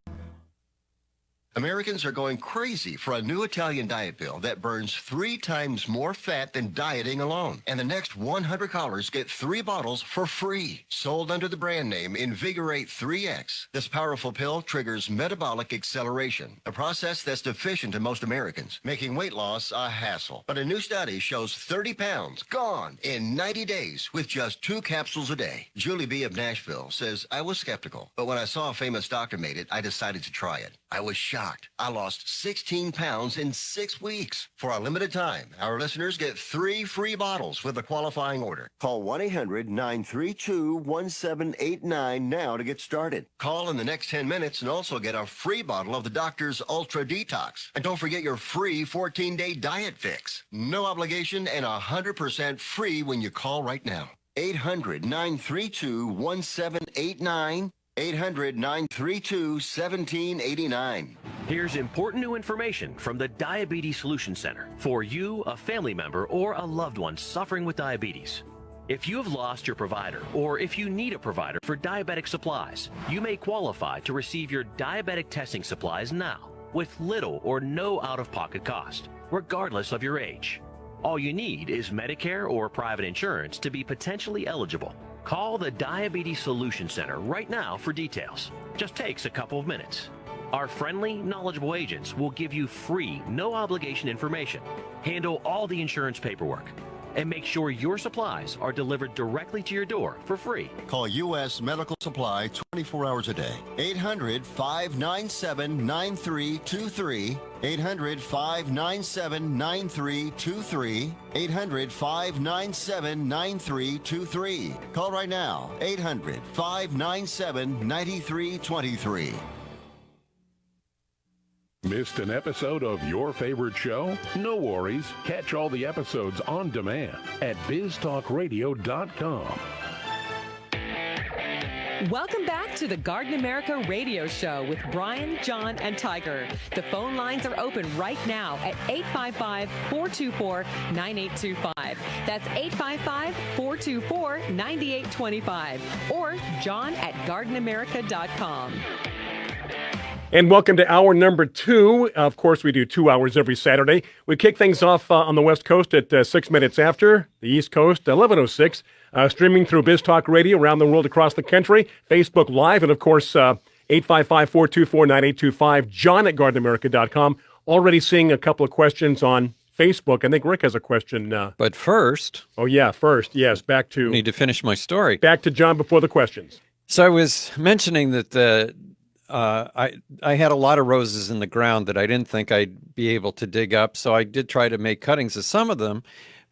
Americans are going crazy for a new Italian diet pill that burns 3 times more fat than dieting alone. And the next 100 callers get 3 bottles for free. Sold under the brand name Invigorate 3X. This powerful pill triggers metabolic acceleration, a process that's deficient in most Americans, making weight loss a hassle. But a new study shows 30 pounds gone in 90 days with just 2 capsules a day. Julie B. of Nashville says, I was skeptical, but when I saw a famous doctor made it, I decided to try it. I was shocked. I lost 16 pounds in 6 weeks. For a limited time, our listeners get 3 free bottles with a qualifying order. Call 1-800-932-1789 now to get started. Call in the next 10 minutes and also get a free bottle of the doctor's Ultra Detox. And don't forget your free 14-day diet fix. No obligation and 100% free when you call right now. 800-932-1789. 800-932-1789. Here's important new information from the Diabetes Solution Center for you, a family member, or a loved one suffering with diabetes. If you have lost your provider, or if you need a provider for diabetic supplies, you may qualify to receive your diabetic testing supplies now with little or no out-of-pocket cost, regardless of your age. All you need is Medicare or private insurance to be potentially eligible. Call the Diabetes Solution Center right now for details. Just takes a couple of minutes. Our friendly, knowledgeable agents will give you free, no-obligation information, handle all the insurance paperwork, and make sure your supplies are delivered directly to your door for free. Call U.S. Medical Supply 24 hours a day. 800-597-9323. 800-597-9323. 800-597-9323. Call right now. 800-597-9323. Missed an episode of your favorite show? No worries. Catch all the episodes on demand at biztalkradio.com. Welcome back to the Garden America Radio Show with Bryan, John, and Tiger. The phone lines are open right now at 855-424-9825. That's 855-424-9825. Or John at gardenamerica.com. And welcome to hour number 2. Of course, we do 2 hours every Saturday. We kick things off on the West Coast at 6 minutes after, the East Coast, 11:06. Streaming through Biz Talk Radio around the world, across the country, Facebook Live, and of course, 855-424-9825, John at gardenamerica.com. Already seeing a couple of questions on Facebook. I think Rick has a question. But first... Oh, yeah, first, yes, back to... I need to finish my story. Back to John before the questions. So I was mentioning that I had a lot of roses in the ground that I didn't think I'd be able to dig up, so I did try to make cuttings of some of them,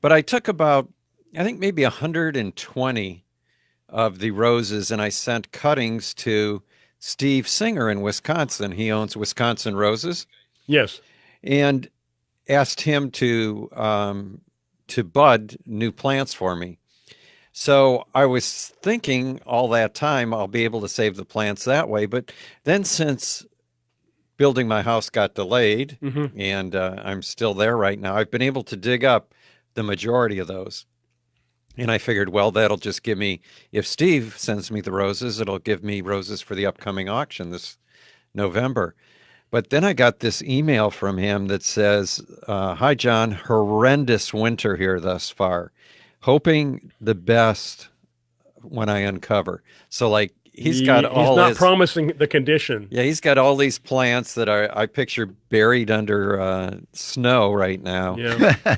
but I took about, I think maybe 120 of the roses, and I sent cuttings to Steve Singer in Wisconsin. He owns Wisconsin Roses. Yes. And asked him to bud new plants for me. So I was thinking all that time I'll be able to save the plants that way. But then since building my house got delayed, and I'm still there right now, I've been able to dig up the majority of those. And I figured, well, that'll just give me, if Steve sends me the roses, it'll give me roses for the upcoming auction this November. But then I got this email from him that says, hi, John, horrendous winter here thus far. Hoping the best when I uncover. So like he's got all he's not his, promising the condition. Yeah, he's got all these plants that I picture buried under snow right now. Yeah.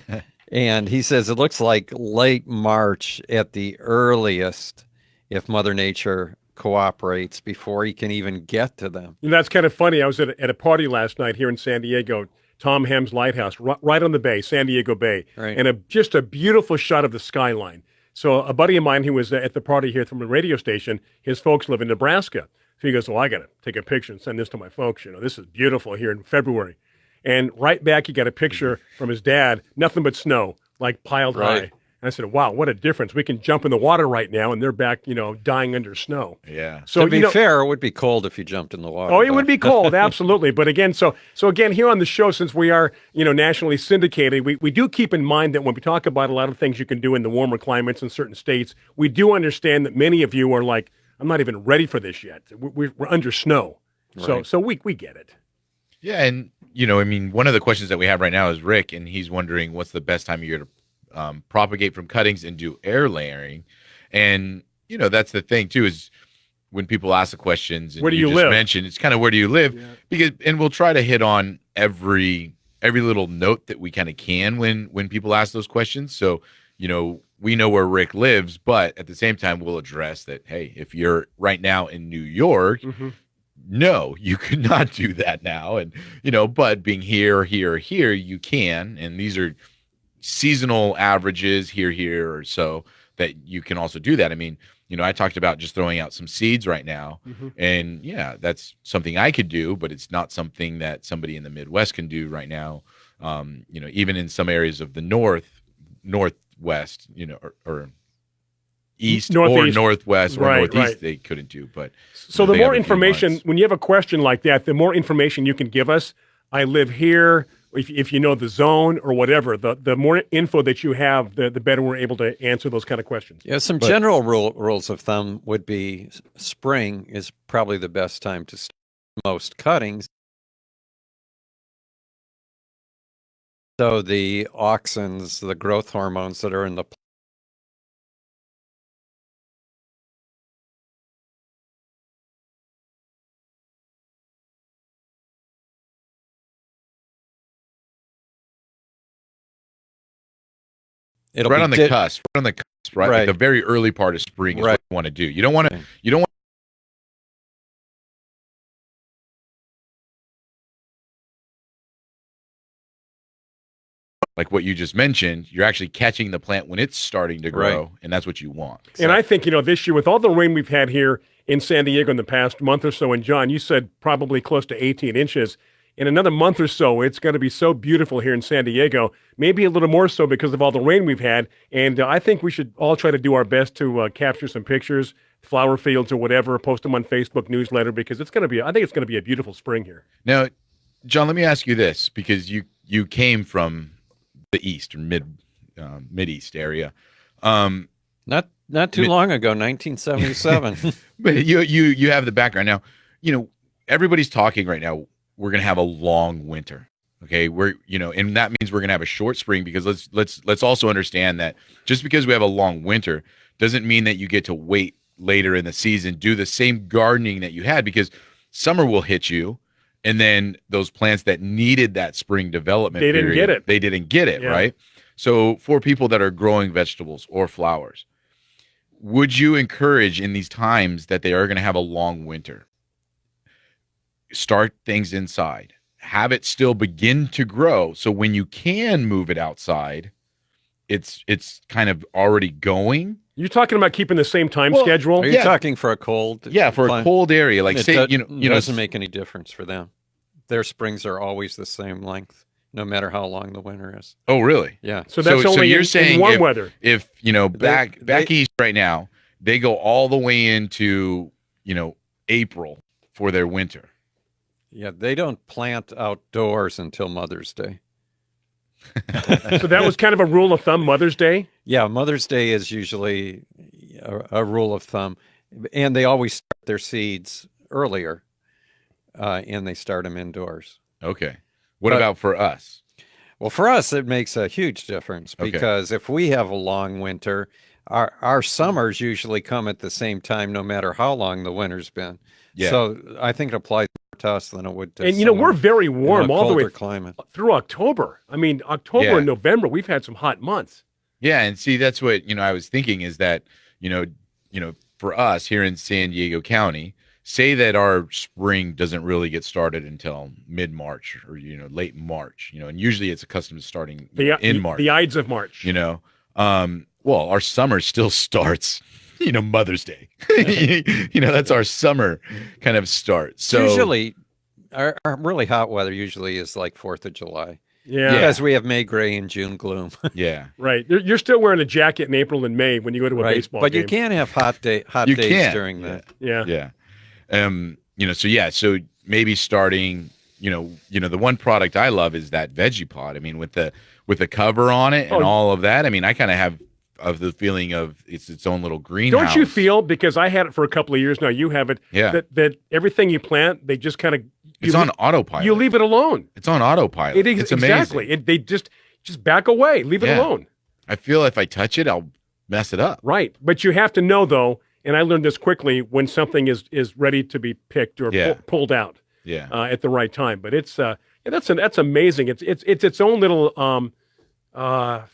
And he says it looks like late March at the earliest if Mother Nature cooperates before he can even get to them. And that's kind of funny. I was at a party last night here in San Diego, Tom Ham's Lighthouse, right on the bay, San Diego Bay, right. And just a beautiful shot of the skyline. So a buddy of mine who was at the party here from the radio station, his folks live in Nebraska. So he goes, well, I got to take a picture and send this to my folks. This is beautiful here in February. And right back, he got a picture from his dad, nothing but snow, like piled high. And I said, wow, what a difference. We can jump in the water right now, and they're back, dying under snow. Yeah. So to be fair, it would be cold if you jumped in the water. Oh, it would be cold, absolutely. But again, so again, here on the show, since we are, nationally syndicated, we do keep in mind that when we talk about a lot of things you can do in the warmer climates in certain states, we do understand that many of you are like, I'm not even ready for this yet. We're under snow. Right. So we get it. Yeah, and one of the questions that we have right now is Rick, and he's wondering what's the best time of year to propagate from cuttings and do air layering. And that's the thing too, is when people ask the questions and where do you just live? mention, it's kind of where do you live? Yeah. And we'll try to hit on every little note that we kind of can when people ask those questions. So we know where Rick lives, but at the same time we'll address that, hey, if you're right now in New York, no, you could not do that now. And, but being here, you can. And these are seasonal averages here, or so that you can also do that. I mean, I talked about just throwing out some seeds right now. And yeah, that's something I could do, but it's not something that somebody in the Midwest can do right now. Even in some areas of the Northwest, or East Northeast. or Northwest or Right, Northeast, right. They couldn't do. But so the they more have a few information, months. when you have a question like that, the more information you can give us. I live here. If you know the zone or whatever, the more info that you have, the better we're able to answer those kind of questions. Yeah, some general rules of thumb would be spring is probably the best time to start most cuttings. So the auxins, the growth hormones that are in the right on the cusp, right? Right. Like the very early part of spring is what you want to do. You don't want like what you just mentioned. You're actually catching the plant when it's starting to grow, and that's what you want. And I think, this year, with all the rain we've had here in San Diego in the past month or so, and John, you said probably close to 18 inches. In another month or so, it's going to be so beautiful here in San Diego, maybe a little more so because of all the rain we've had. And I think we should all try to do our best to capture some pictures, flower fields or whatever, post them on Facebook newsletter, because I think it's going to be a beautiful spring here. Now, John, let me ask you this, because you came from the East or Mid-East area. Not too long ago, 1977. But you have the background. Now, everybody's talking right now, we're going to have a long winter. Okay. And that means we're going to have a short spring, because let's also understand that just because we have a long winter doesn't mean that you get to wait later in the season, do the same gardening that you had, because summer will hit you. And then those plants that needed that spring development They didn't get it. They didn't get it, Yeah. right? So for people that are growing vegetables or flowers, would you encourage in these times that they are going to have a long winter, start things inside, have it still begin to grow, so when you can move it outside, it's kind of already going? You're talking about keeping the same time schedule? Are you talking for a cold? Yeah, for a cold area, like it doesn't make any difference for them. Their springs are always the same length, no matter how long the winter is. Oh, really? Yeah. So that's only you're in saying warm weather. If back east right now, they go all the way into April for their winter. Yeah, they don't plant outdoors until Mother's Day. So that was kind of a rule of thumb, Mother's Day? Yeah, Mother's Day is usually a rule of thumb. And they always start their seeds earlier, and they start them indoors. Okay. What about for us? Well, for us, it makes a huge difference, because if we have a long winter, our summers usually come at the same time, no matter how long the winter's been. Yeah. So I think it applies more to us than it would to And, we're very warm all the way climate. through October. I mean, October and November, we've had some hot months. Yeah, and see, that's what, I was thinking is that, for us here in San Diego County, say that our spring doesn't really get started until mid-March or, late March, and usually it's accustomed to starting in March. The Ides of March. Well, our summer still starts, Mother's Day. That's our summer kind of start. So usually our really hot weather usually is like 4th of July. Yeah. Because we have May gray and June gloom. Yeah. Right. You're still wearing a jacket in April and May when you go to a baseball game. But you can have hot days during that. Yeah. Yeah. So maybe starting, the one product I love is that veggie pot. I mean, with the cover on it and all of that. I mean, I kind of have the feeling of it's its own little greenhouse. Don't you feel, because I had it for a couple of years now, you have it, that everything you plant, they just kind of... It's on autopilot. You leave it alone. It's on autopilot. It's amazing. Exactly. They just back away. Leave it alone. I feel if I touch it, I'll mess it up. Right. But you have to know, though, and I learned this quickly, when something is ready to be picked or pulled out at the right time. But it's that's amazing. It's its own little...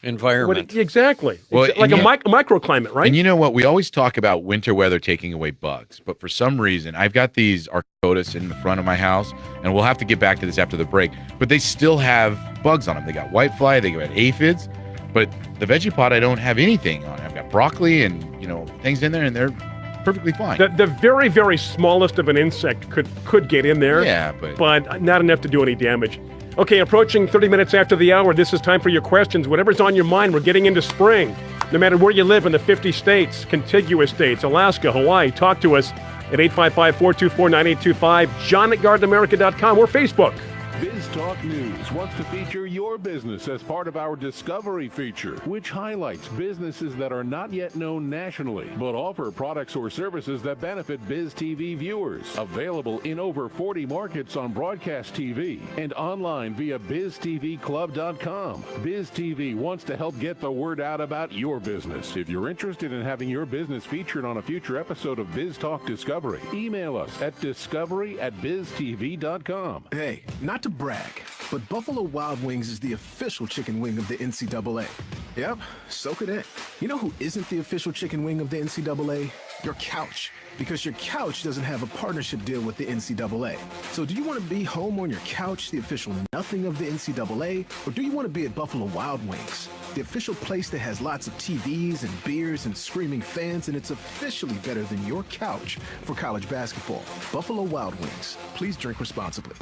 environment. Exactly. Well, it's like a microclimate, right? And you know what? We always talk about winter weather taking away bugs, but for some reason, I've got these Arctotis in the front of my house, and we'll have to get back to this after the break, but they still have bugs on them. They got whitefly, they got aphids, but the veggie pot, I don't have anything on it. I've got broccoli and, things in there, and they're perfectly fine. The very, very smallest of an insect could get in there. Yeah, but not enough to do any damage. Okay, approaching 30 minutes after the hour. This is time for your questions. Whatever's on your mind, we're getting into spring. No matter where you live in the 50 states, contiguous states, Alaska, Hawaii, talk to us at 855-424-9825, john@gardenamerica.com, or Facebook. Biz Talk News wants to feature your business as part of our Discovery feature, which highlights businesses that are not yet known nationally, but offer products or services that benefit Biz TV viewers. Available in over 40 markets on broadcast TV and online via biztvclub.com. Biz TV wants to help get the word out about your business. If you're interested in having your business featured on a future episode of Biz Talk Discovery, email us at discovery@biztv.com. Hey, not to brag, but Buffalo Wild Wings is the official chicken wing of the NCAA. Yep, soak it in. You know who isn't the official chicken wing of the NCAA? Your couch. Because your couch doesn't have a partnership deal with the NCAA. So do you want to be home on your couch, the official nothing of the NCAA? Or do you want to be at Buffalo Wild Wings, the official place that has lots of TVs and beers and screaming fans, and it's officially better than your couch for college basketball? Buffalo Wild Wings. Please drink responsibly.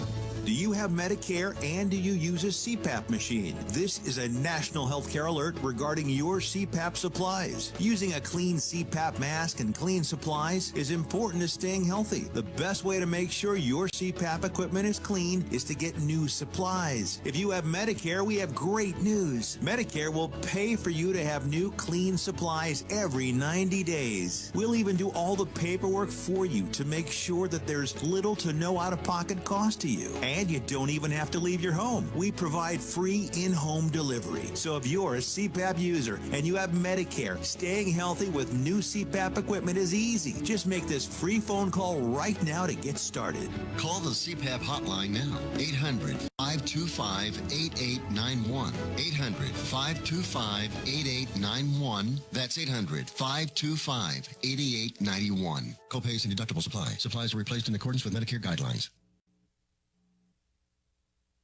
Do you have Medicare and do you use a CPAP machine? This is a national healthcare alert regarding your CPAP supplies. Using a clean CPAP mask and clean supplies is important to staying healthy. The best way to make sure your CPAP equipment is clean is to get new supplies. If you have Medicare, we have great news. Medicare will pay for you to have new clean supplies every 90 days. We'll even do all the paperwork for you to make sure that there's little to no out-of-pocket cost to you. And you don't even have to leave your home. We provide free in-home delivery. So if you're a CPAP user and you have Medicare, staying healthy with new CPAP equipment is easy. Just make this free phone call right now to get started. Call the CPAP hotline now. 800-525-8891. 800-525-8891. That's 800-525-8891. Copays and deductibles apply. Supplies are replaced in accordance with Medicare guidelines.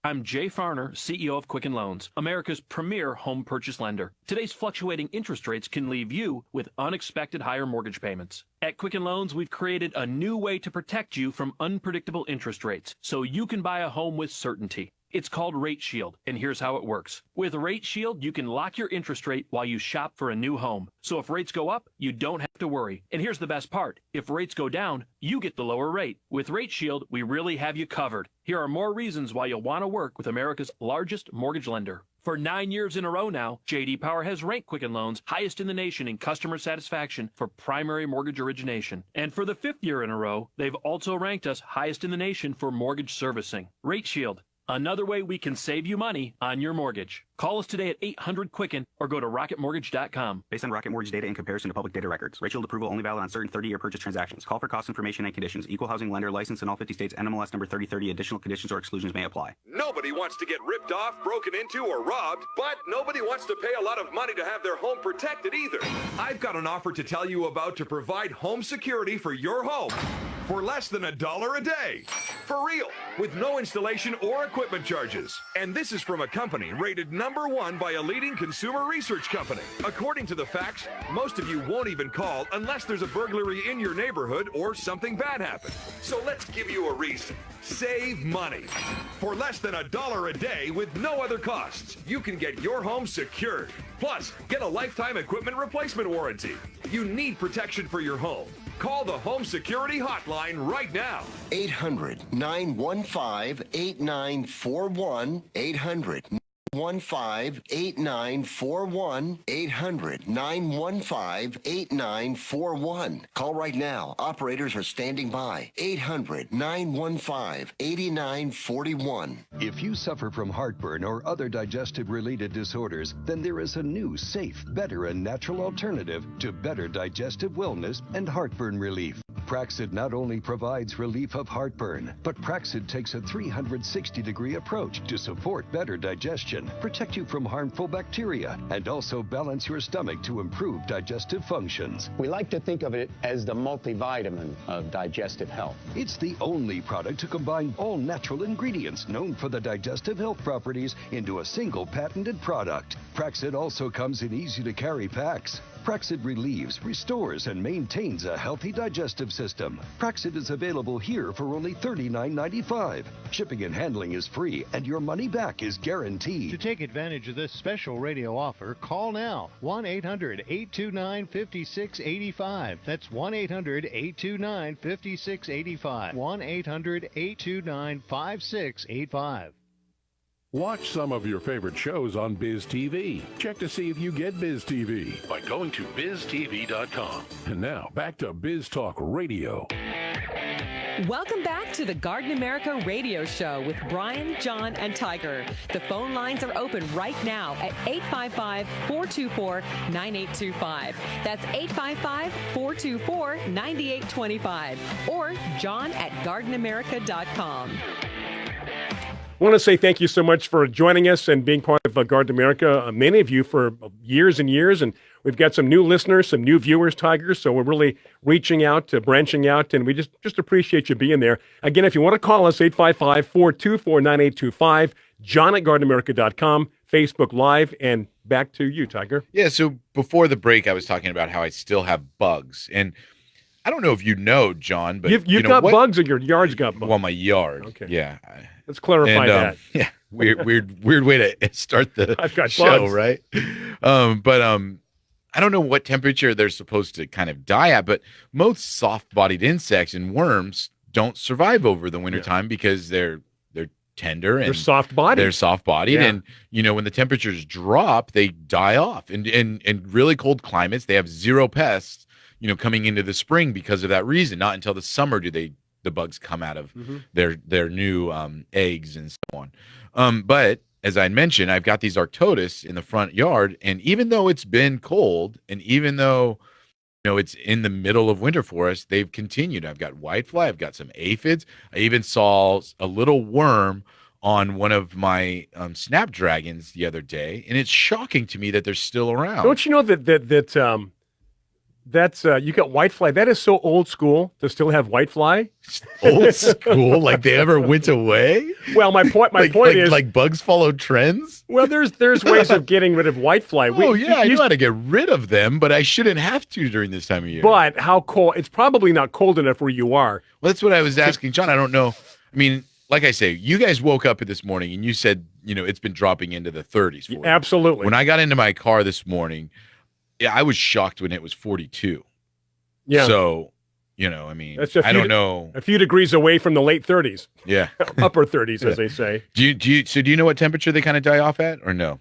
I'm Jay Farner, CEO of Quicken Loans, America's premier home purchase lender. Today's fluctuating interest rates can leave you with unexpected higher mortgage payments. At Quicken Loans, we've created a new way to protect you from unpredictable interest rates so you can buy a home with certainty. It's called Rate Shield, and here's how it works. With Rate Shield, you can lock your interest rate while you shop for a new home. So if rates go up, you don't have to worry. And here's the best part. If rates go down, you get the lower rate. With Rate Shield, we really have you covered. Here are more reasons why you'll want to work with America's largest mortgage lender. For 9 years in a row now, J.D. Power has ranked Quicken Loans highest in the nation in customer satisfaction for primary mortgage origination. And for the 5th year in a row, they've also ranked us highest in the nation for mortgage servicing. Rate Shield. Another way we can save you money on your mortgage. Call us today at 800-QUICKEN or go to rocketmortgage.com. Based on Rocket Mortgage data in comparison to public data records. Rate Shield approval only valid on certain 30-year purchase transactions. Call for cost information and conditions. Equal housing lender licensed in all 50 states. NMLS number 3030. Additional conditions or exclusions may apply. Nobody wants to get ripped off, broken into, or robbed, but nobody wants to pay a lot of money to have their home protected either. I've got an offer to tell you about to provide home security for your home for less than $1 a day. For real, with no installation or equipment charges. And this is from a company rated #1 by a leading consumer research company. According to the facts, most of you won't even call unless there's a burglary in your neighborhood or something bad happened. So let's give you a reason. Save money. For less than $1 a day with no other costs, you can get your home secured. Plus, get a lifetime equipment replacement warranty. You need protection for your home. Call the Home Security Hotline right now. 800-915-8941. 800-915-8941. 800-915-8941. Call right now. Operators are standing by. 800-915-8941. If you suffer from heartburn or other digestive-related disorders, then there is a new, safe, better, and natural alternative to better digestive wellness and heartburn relief. Praxid not only provides relief of heartburn, but Praxid takes a 360-degree approach to support better digestion, protect you from harmful bacteria, and also balance your stomach to improve digestive functions. We like to think of it as the multivitamin of digestive health. It's the only product to combine all natural ingredients known for the digestive health properties into a single patented product. Praxid also comes in easy-to-carry packs. Praxid relieves, restores, and maintains a healthy digestive system. Praxid is available here for only $39.95. Shipping and handling is free, and your money back is guaranteed. To take advantage of this special radio offer, call now. 1-800-829-5685. That's 1-800-829-5685. 1-800-829-5685. Watch some of your favorite shows on Biz TV. Check to see if you get Biz TV by going to biztv.com. And now, back to Biz Talk Radio. Welcome back to the Garden America Radio Show with Bryan, John, and Tiger. The phone lines are open right now at 855-424-9825. That's 855-424-9825. Or John at gardenamerica.com. I want to say thank you so much for joining us and being part of Garden America. Many of you for years and years, and we've got some new listeners, some new viewers, Tiger, so we're really reaching out, branching out, and we just appreciate you being there. Again, if you want to call us, 855-424-9825, John at gardenamerica.com, Facebook Live, and back to you, Tiger. Yeah, so before the break, I was talking about how I still have bugs, and I don't know if you know, John, but you've got bugs or your yard's got bugs? Well, my yard. Okay. Yeah. Let's clarify that. Yeah. Weird way to start the show, bugs. Right? But I don't know what temperature they're supposed to kind of die at, but most soft-bodied insects and worms don't survive over the wintertime because they're tender and they're soft-bodied. They're soft-bodied, Yeah. and when the temperatures drop, they die off. And in really cold climates, they have zero pests. Coming into the spring because of that reason. Not until the summer do the bugs come out of their new eggs and so on. But as I mentioned, I've got these Arctotis in the front yard, and even though it's been cold, and even though it's in the middle of winter for us, they've continued. I've got whitefly, I've got some aphids. I even saw a little worm on one of my snapdragons the other day, and it's shocking to me that they're still around. Don't you know that that's you got whitefly? That is so old school to still have whitefly. Old school, like they ever went away. Well, my point is like bugs follow trends. Well, there's ways of getting rid of whitefly. I know how to get rid of them, but I shouldn't have to during this time of year. But how cold? It's probably not cold enough where you are. Well, that's what I was asking, John. I don't know. I mean, like I say, you guys woke up this morning and you said it's been dropping into the 30s. For you. Absolutely. When I got into my car this morning. Yeah, I was shocked when it was 42. Yeah. So, I mean, I don't know. A few degrees away from the late 30s. Yeah. Upper 30s, as they say. Do you know what temperature they kind of die off at, or no?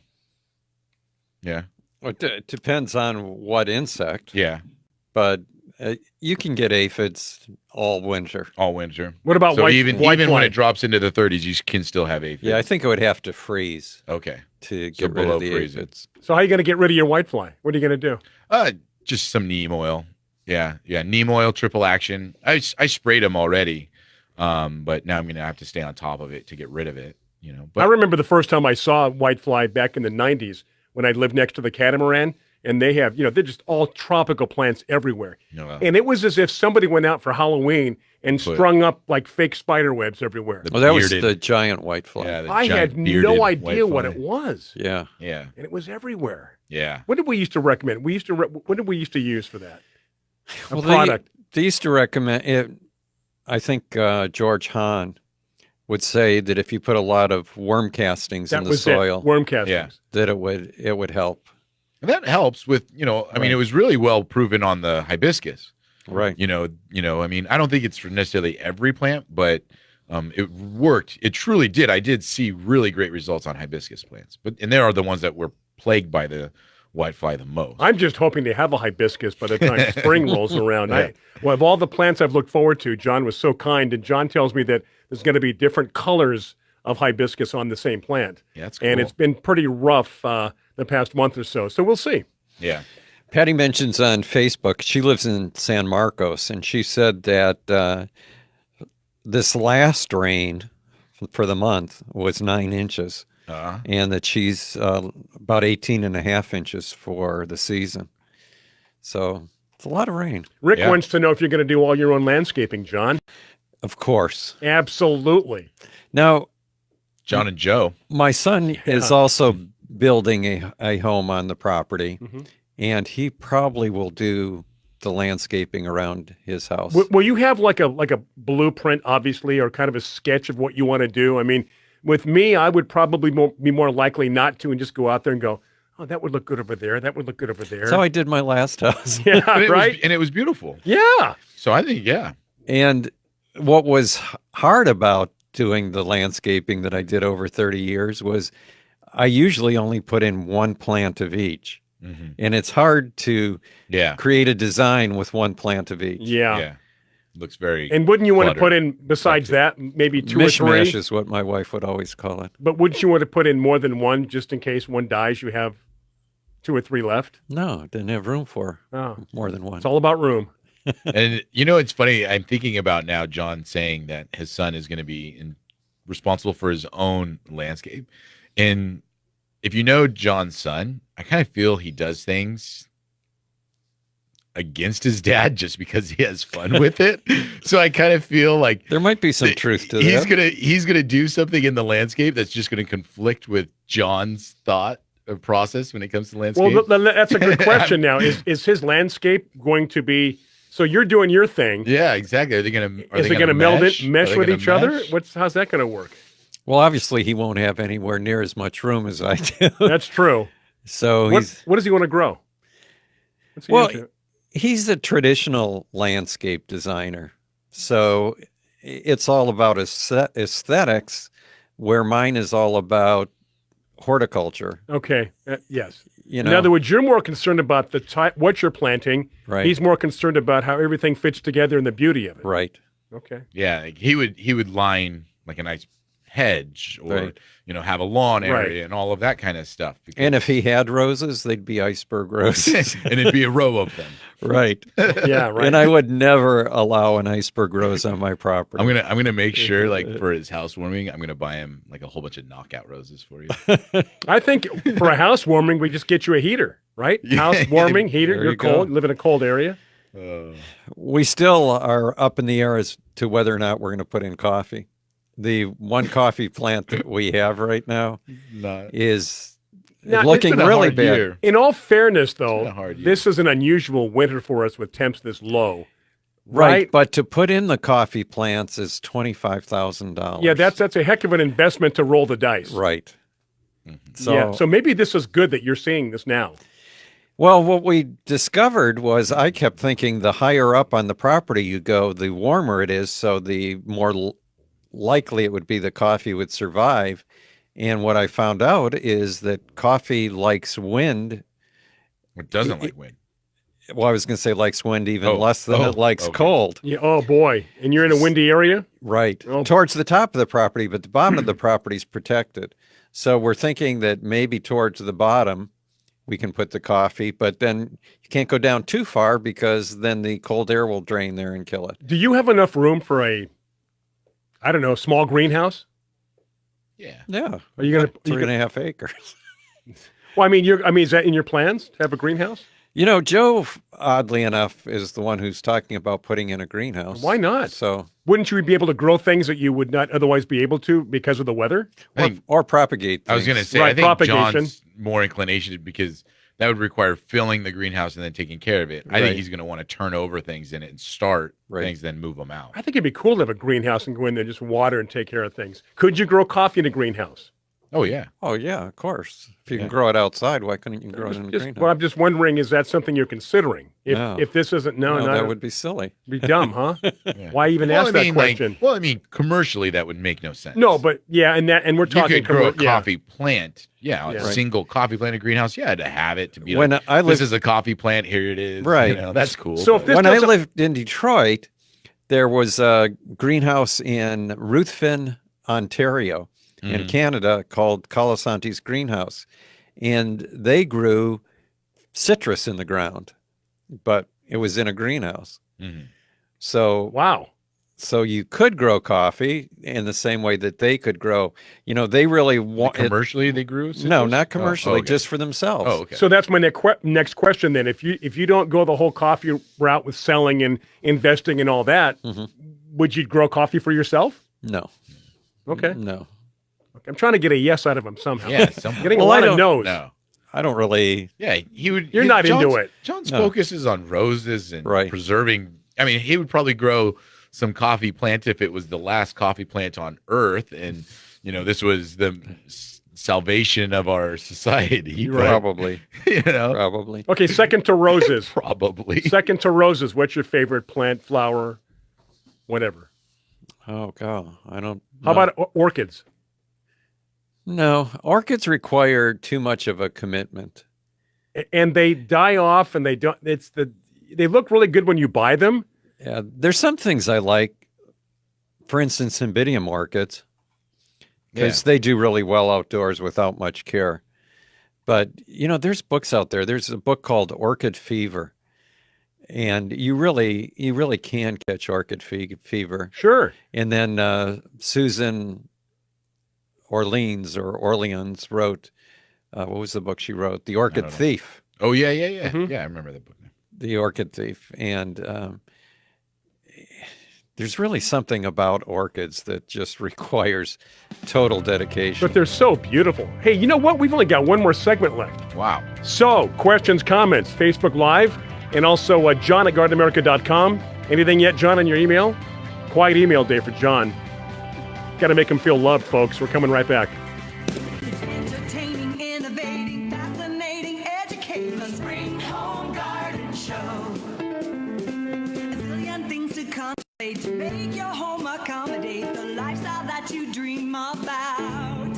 Yeah. Well, it depends on what insect. Yeah. But You can get aphids all winter. All winter. What about so white even fly? when it drops into the 30s, you can still have aphids? Yeah, I think it would have to freeze. Okay. To So get rid below of the freezing. aphids. So how are you going to get rid of your whitefly? What are you going to do? Just some neem oil. Yeah, neem oil, triple action. I sprayed them already, but now I'm going to have to stay on top of it to get rid of it. But I remember the first time I saw whitefly back in the 90s when I lived next to the catamaran, and they have, they're just all tropical plants everywhere. And it was as if somebody went out for Halloween and strung up like fake spider webs everywhere. Well, that was the giant whitefly. Yeah, I had no idea what it was. Yeah. Yeah. And it was everywhere. Yeah. What did we used to recommend? What did we used to use for that? A Well, product. They used to recommend it. I think George Hahn would say that if you put a lot of worm castings in the soil, worm castings, that it would help. And that helps with, I mean, it was really well proven on the hibiscus. Right. I mean, I don't think it's for necessarily every plant, but it worked. It truly did. I did see really great results on hibiscus plants. And they are the ones that were plagued by the whitefly the most. I'm just hoping they have a hibiscus by the time spring rolls around. Yeah. Of all the plants I've looked forward to, John was so kind, and John tells me that there's going to be different colors of hibiscus on the same plant. Yeah, that's And cool. it's been pretty rough the past month or so. So we'll see. Yeah. Patty mentions on Facebook, she lives in San Marcos, and she said that this last rain for the month was 9 inches, and that she's about 18 and a half inches for the season. So it's a lot of rain. Rick wants to know if you're going to do all your own landscaping, John. Of course. Absolutely. Now, John and Joe. My son is also building a home on the property, and he probably will do the landscaping around his house. Will you have like a blueprint, obviously, or kind of a sketch of what you want to do? I mean, with me, I would probably be more likely not to and just go out there and go, oh, that would look good over there. That would look good over there. That's how I did my last house. Yeah, right? And it was beautiful. Yeah. So I think, yeah. And what was hard about doing the landscaping that I did over 30 years was I usually only put in one plant of each. And it's hard to create a design with one plant of each. Yeah. Looks very And wouldn't you want to cluttered. put in, besides that, maybe two or three? Mishmash is what my wife would always call it. But wouldn't you want to put in more than one, just in case one dies, you have 2 or 3 left? No, didn't have room for more than one. It's all about room. And it's funny. I'm thinking about now John saying that his son is going to be responsible for his own landscape. And if you know John's son, I kind of feel he does things against his dad just because he has fun with it. So I kind of feel like there might be some truth to that. He's gonna do something in the landscape that's just gonna conflict with John's thought or process when it comes to landscape. Well, that's a good question. Now, is his landscape going to be? So you're doing your thing. Yeah, exactly. Are they going to meld it, mesh with each other? How's that going to work? Well, obviously he won't have anywhere near as much room as I do. That's true. So what does he want to grow? He's a traditional landscape designer. So it's all about aesthetics, where mine is all about horticulture. Okay. Yes. In other words, you're more concerned about the type, what you're planting. Right. He's more concerned about how everything fits together and the beauty of it. Right. Okay. Yeah, like he would line like a nice hedge or have a lawn area and all of that kind of stuff. And if he had roses, they'd be iceberg roses. And it'd be a row of them. Right. Yeah, right. And I would never allow an iceberg rose on my property. I'm gonna make sure, like, for his housewarming, I'm gonna buy him like a whole bunch of knockout roses for you. I think for a housewarming, we just get you a heater, right? Housewarming, heater. You're cold. You live in a cold area. We still are up in the air as to whether or not we're going to put in coffee. The one coffee plant that we have right now is looking really bad. Year. In all fairness, though, this is an unusual winter for us with temps this low. Right, but to put in the coffee plants is $25,000. Yeah, that's a heck of an investment to roll the dice. Right. So maybe this is good that you're seeing this now. Well, what we discovered was I kept thinking the higher up on the property you go, the warmer it is, so the more likely it would be the coffee would survive. And what I found out is that coffee likes wind. It doesn't like wind. Well, I was going to say likes wind even less than it likes cold. Yeah. Oh, boy. And you're in a windy area? Right. Towards the top of the property, but the bottom of the property is protected. So we're thinking that maybe towards the bottom we can put the coffee, but then you can't go down too far because then the cold air will drain there and kill it. Do you have enough room for a, I don't know, small greenhouse? Yeah. Yeah. Are you going to 3.5 acres? Well, I mean, is that in your plans to have a greenhouse? You know, Joe, oddly enough, is the one who's talking about putting in a greenhouse. Why not? So, wouldn't you be able to grow things that you would not otherwise be able to because of the weather? Or propagate things. I was going to say, Right, I think John's more inclination because that would require filling the greenhouse and then taking care of it. I think he's going to want to turn over things in it and start things, then move them out. I think it'd be cool to have a greenhouse and go in there and just water and take care of things. Could you grow coffee in a greenhouse? Oh, yeah. Oh, yeah, of course. If you can grow it outside, why couldn't you grow it in a greenhouse? Well, I'm just wondering, is that something you're considering? If this isn't, that would be silly. Be dumb, huh? Why even ask that question? Commercially, that would make no sense. No, but and we're talking. You could grow a coffee plant. Yeah, a single coffee plant in a greenhouse. Yeah, to have it, to be this is a coffee plant, here it is. Right. That's cool. So when I lived in Detroit, there was a greenhouse in Ruthven, Ontario, in Canada called Colasanti's Greenhouse. And they grew citrus in the ground, but it was in a greenhouse. So wow. So you could grow coffee in the same way that they could grow. You know, they really want commercially. They grew citrus? No, not commercially, just for themselves. Oh, okay. So that's my next question. Then, if you don't go the whole coffee route with selling and investing and all that, would you grow coffee for yourself? No. Okay. No. Okay. I'm trying to get a yes out of him somehow. Yeah, getting a lot of no's. No. I don't really. Yeah, he would. You're not into it. John's focus is on roses and preserving. I mean, he would probably grow some coffee plant if it was the last coffee plant on Earth, and this was the salvation of our society. Probably. Probably. Okay, second to roses. Probably. Second to roses. What's your favorite plant, flower, whatever? Oh God, I don't. How about orchids? No, orchids require too much of a commitment, and they die off, and they don't. They look really good when you buy them. Yeah, there's some things I like. For instance, Cymbidium orchids, because they do really well outdoors without much care. But there's books out there. There's a book called Orchid Fever, and you really can catch orchid fever. Sure. And then Susan Orleans wrote, what was the book she wrote? The Orchid Thief. Oh, yeah. Yeah, I remember that book. The Orchid Thief. And there's really something about orchids that just requires total dedication. But they're so beautiful. Hey, you know what? We've only got one more segment left. Wow. So, questions, comments, Facebook Live, and also John at GardenAmerica.com. Anything yet, John, on your email? Quiet email day for John. Got to make him feel loved, folks. We're coming right back. It's entertaining, innovating, fascinating, educating. The Spring Home Garden Show. A zillion things to contemplate to make your home accommodate the lifestyle that you dream about.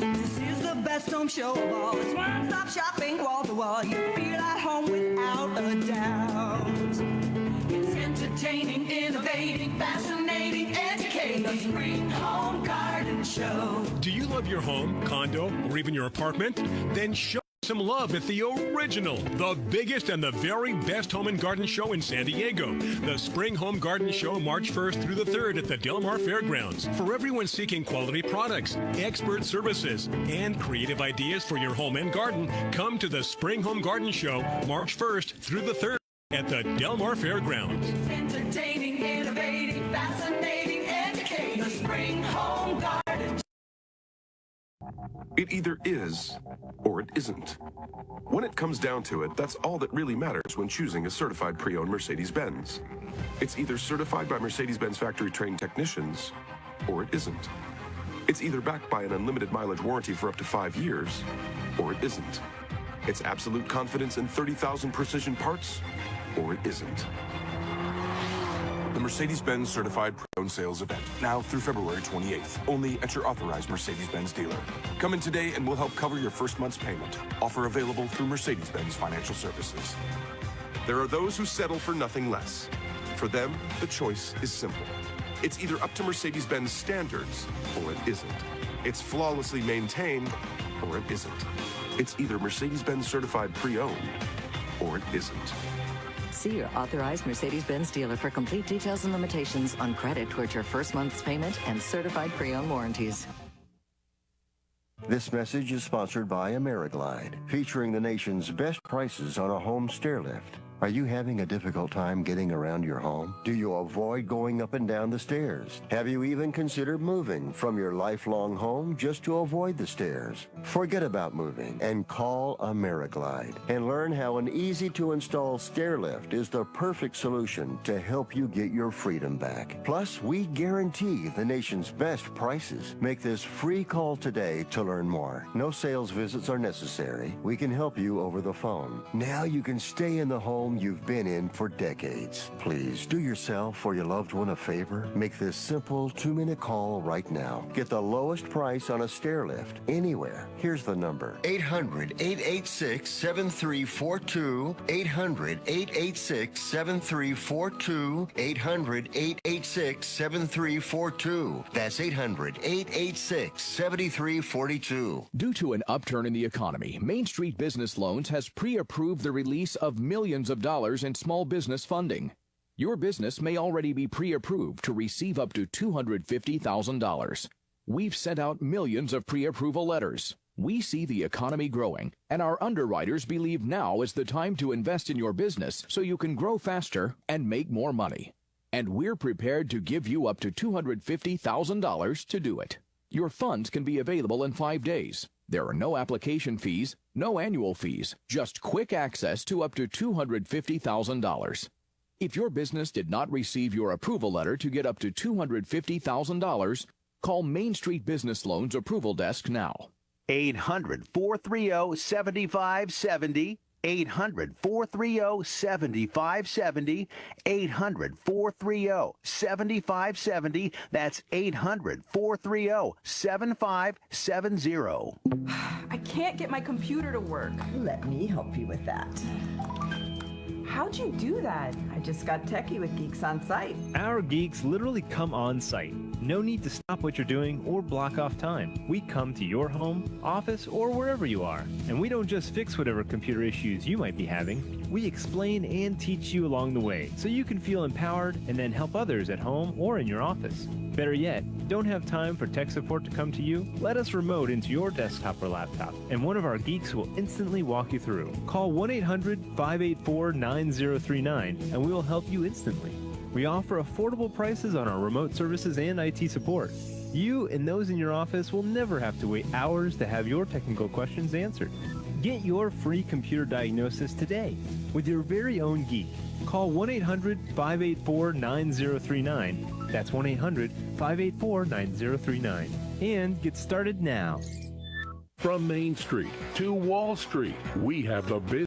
This is the best home show of all. It's one-stop shopping, wall to wall. You feel at home without a doubt. It's entertaining, innovating, fascinating, educating. The Spring Home Garden Show. Do you love your home, condo, or even your apartment? Then show some love at the original, the biggest and the very best home and garden show in San Diego. The Spring Home Garden Show, March 1st through the 3rd at the Del Mar Fairgrounds. For everyone seeking quality products, expert services, and creative ideas for your home and garden, come to the Spring Home Garden Show, March 1st through the 3rd at the Del Mar Fairgrounds. Entertaining, innovating, fascinating, educating. The Spring Home Garden. It either is or it isn't. When it comes down to it, that's all that really matters when choosing a certified pre-owned Mercedes-Benz. It's either certified by Mercedes-Benz factory-trained technicians or it isn't. It's either backed by an unlimited mileage warranty for up to 5 years or it isn't. It's absolute confidence in 30,000 precision parts or it isn't. The Mercedes-Benz Certified Pre-Owned Sales Event, now through February 28th, only at your authorized Mercedes-Benz dealer. Come in today and we'll help cover your first month's payment. Offer available through Mercedes-Benz Financial Services. There are those who settle for nothing less. For them, the choice is simple. It's either up to Mercedes-Benz standards, or it isn't. It's flawlessly maintained, or it isn't. It's either Mercedes-Benz certified pre-owned, or it isn't. See your authorized Mercedes-Benz dealer for complete details and limitations on credit towards your first month's payment and certified pre-owned warranties. This message is sponsored by AmeriGlide, featuring the nation's best prices on a home stair lift. Are you having a difficult time getting around your home? Do you avoid going up and down the stairs? Have you even considered moving from your lifelong home just to avoid the stairs? Forget about moving and call AmeriGlide and learn how an easy-to-install stair lift is the perfect solution to help you get your freedom back. Plus, we guarantee the nation's best prices. Make this free call today to learn more. No sales visits are necessary. We can help you over the phone. Now you can stay in the home you've been in for decades. Please do yourself or your loved one a favor. Make this simple 2-minute call right now. Get the lowest price on a stair lift anywhere. Here's the number: 800-886-7342. 800-886-7342. 800-886-7342. That's 800-886-7342. Due to an upturn in the economy, Main Street Business Loans has pre-approved the release of millions of dollars in small business funding. Your business may already be pre-approved to receive up to $250,000. We've sent out millions of pre-approval letters. We see the economy growing, and our underwriters believe now is the time to invest in your business so you can grow faster and make more money. And we're prepared to give you up to $250,000 to do it. Your funds can be available in 5 days. There are no application fees, no annual fees, just quick access to up to $250,000. If your business did not receive your approval letter to get up to $250,000, call Main Street Business Loans Approval Desk now. 800-430-7570. 800-430-7570. 800-430-7570. That's 800-430-7570. I can't get my computer to work. Let me help you with that. How'd you do that? I just got techie with Geeks on Site. Our geeks literally come on site. No need to stop what you're doing or block off time. We come to your home, office, or wherever you are. And we don't just fix whatever computer issues you might be having. We explain and teach you along the way so you can feel empowered and then help others at home or in your office. Better yet, don't have time for tech support to come to you? Let us remote into your desktop or laptop, and one of our geeks will instantly walk you through. Call 1-800-584-9039 and we will help you instantly. We offer affordable prices on our remote services and IT support. You and those in your office will never have to wait hours to have your technical questions answered. Get your free computer diagnosis today with your very own geek. Call 1-800-584-9039. That's 1-800-584-9039. And get started now. From Main Street to Wall Street, we have the business.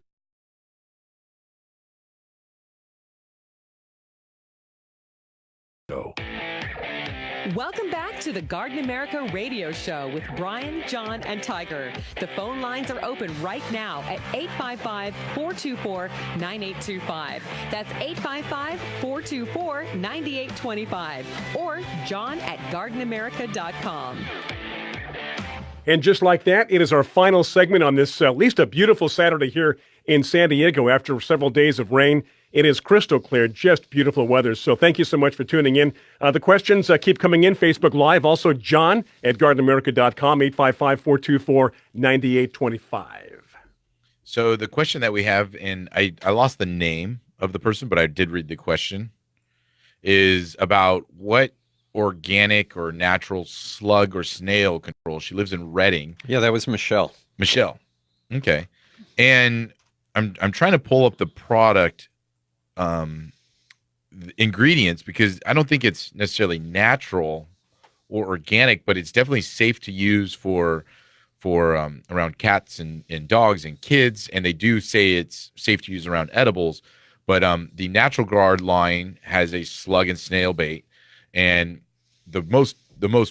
Welcome back to the Garden America Radio Show with Bryan, John, and Tiger. The phone lines are open right now at 855-424-9825. That's 855-424-9825. Or john@gardenamerica.com. And just like that, it is our final segment on this, at least a beautiful Saturday here in San Diego after several days of rain. It is crystal clear, just beautiful weather. So thank you so much for tuning in. The questions keep coming in, Facebook Live. Also, John at gardenamerica.com, 855-424-9825. So the question that we have, and I lost the name of the person, but I did read the question, is about what organic or natural slug or snail control. She lives in Reading. Yeah, that was Michelle. Michelle. Okay. And I'm trying to pull up the product ingredients because I don't think it's necessarily natural or organic, but it's definitely safe to use for around cats and dogs and kids. And they do say it's safe to use around edibles. But the Natural Guard line has a slug and snail bait, and the most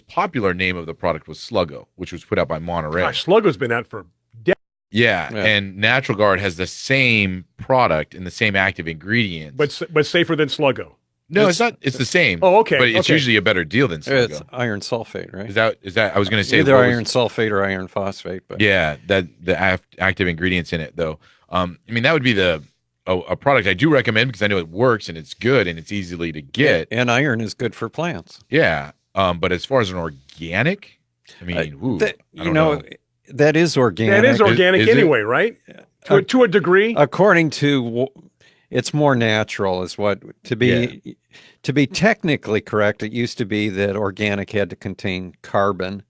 popular name of the product was Sluggo, which was put out by Monterey. Gosh, Sluggo's been out for Yeah, and Natural Guard has the same product and the same active ingredients. But safer than Sluggo. No, it's not. It's the same. Oh, okay. But it's usually a better deal than Sluggo. It's iron sulfate, right? Is that? I was going to say either iron sulfate or iron phosphate. But yeah, that the active ingredients in it, though. I mean, that would be a product I do recommend because I know it works and it's good and it's easily to get. And iron is good for plants. Yeah, but as far as an organic, I mean, I don't know. That is organic. That is organic anyway, right? To a degree. According to, it's more natural, is what to be technically correct. It used to be that organic had to contain carbon,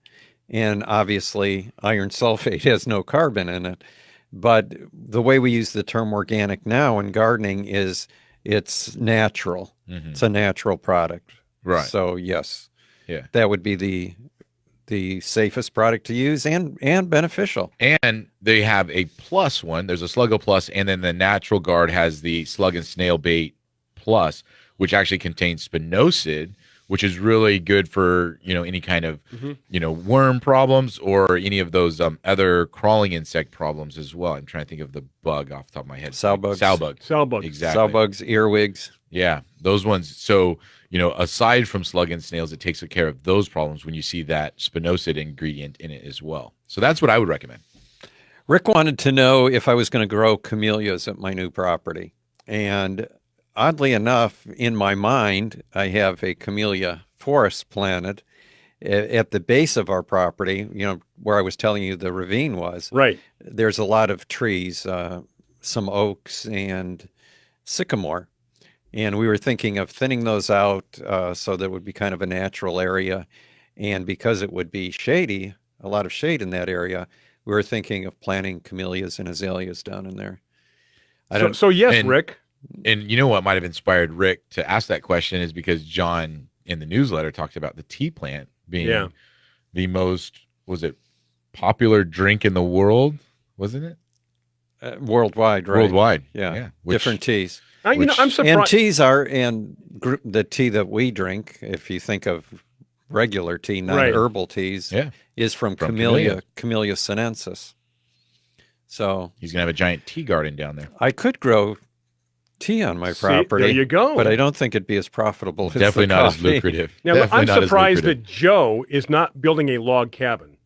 and obviously iron sulfate has no carbon in it. But the way we use the term organic now in gardening is it's natural. Mm-hmm. It's a natural product. Right. So yes, that would be the safest product to use and beneficial. And they have a plus one. There's a Sluggo Plus, and then the Natural Guard has the Slug and Snail Bait Plus, which actually contains spinosad, which is really good for any kind of worm problems or any of those other crawling insect problems as well. I'm trying to think of the bug off the top of my head. Sowbugs. Sowbugs. Exactly. Sowbugs, earwigs. Yeah, those ones. So aside from slug and snails, it takes care of those problems when you see that spinosad ingredient in it as well. So that's what I would recommend. Rick wanted to know if I was going to grow camellias at my new property. And oddly enough, in my mind, I have a camellia forest planted at the base of our property, where I was telling you the ravine was. Right. There's a lot of trees, some oaks and sycamore. And we were thinking of thinning those out so that would be kind of a natural area. And because it would be shady, a lot of shade in that area, we were thinking of planting camellias and azaleas down in there. So yes, Rick. And you know what might have inspired Rick to ask that question is because John in the newsletter talked about the tea plant being the most, was it popular drink in the world? Wasn't it? Worldwide, right? Worldwide. Yeah. Different teas. I'm surprised. And teas are, the tea that we drink, if you think of regular tea, not herbal teas, is from Camellia sinensis. So he's going to have a giant tea garden down there. I could grow tea on my property. There you go. But I don't think it'd be as profitable as Definitely the not coffee. as lucrative. Now, Definitely I'm surprised that Joe is not building a log cabin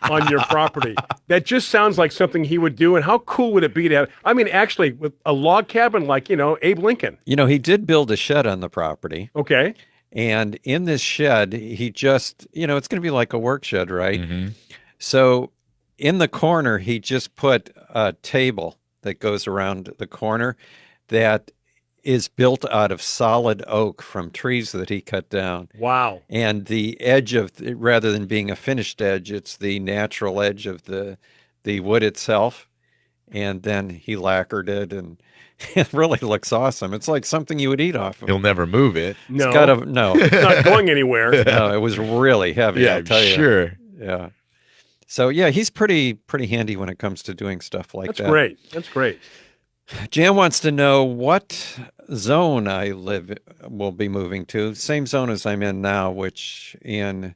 on your property. That just sounds like something he would do. And how cool would it be to have, actually, with a log cabin like, Abe Lincoln? He did build a shed on the property. Okay. And in this shed, he just, it's going to be like a work shed, right? Mm-hmm. So in the corner, he just put a table that goes around the corner that is built out of solid oak from trees that he cut down. Wow. And the edge of, rather than being a finished edge, it's the natural edge of the wood itself. And then he lacquered it, and it really looks awesome. It's like something you would eat off of. He'll never move it. No. It's not going anywhere. No, it was really heavy, I'll tell you. Sure. Yeah. So, yeah, he's pretty handy when it comes to doing stuff like that. That's great. That's great. Jan wants to know what zone I will be moving to. Same zone as I'm in now, which in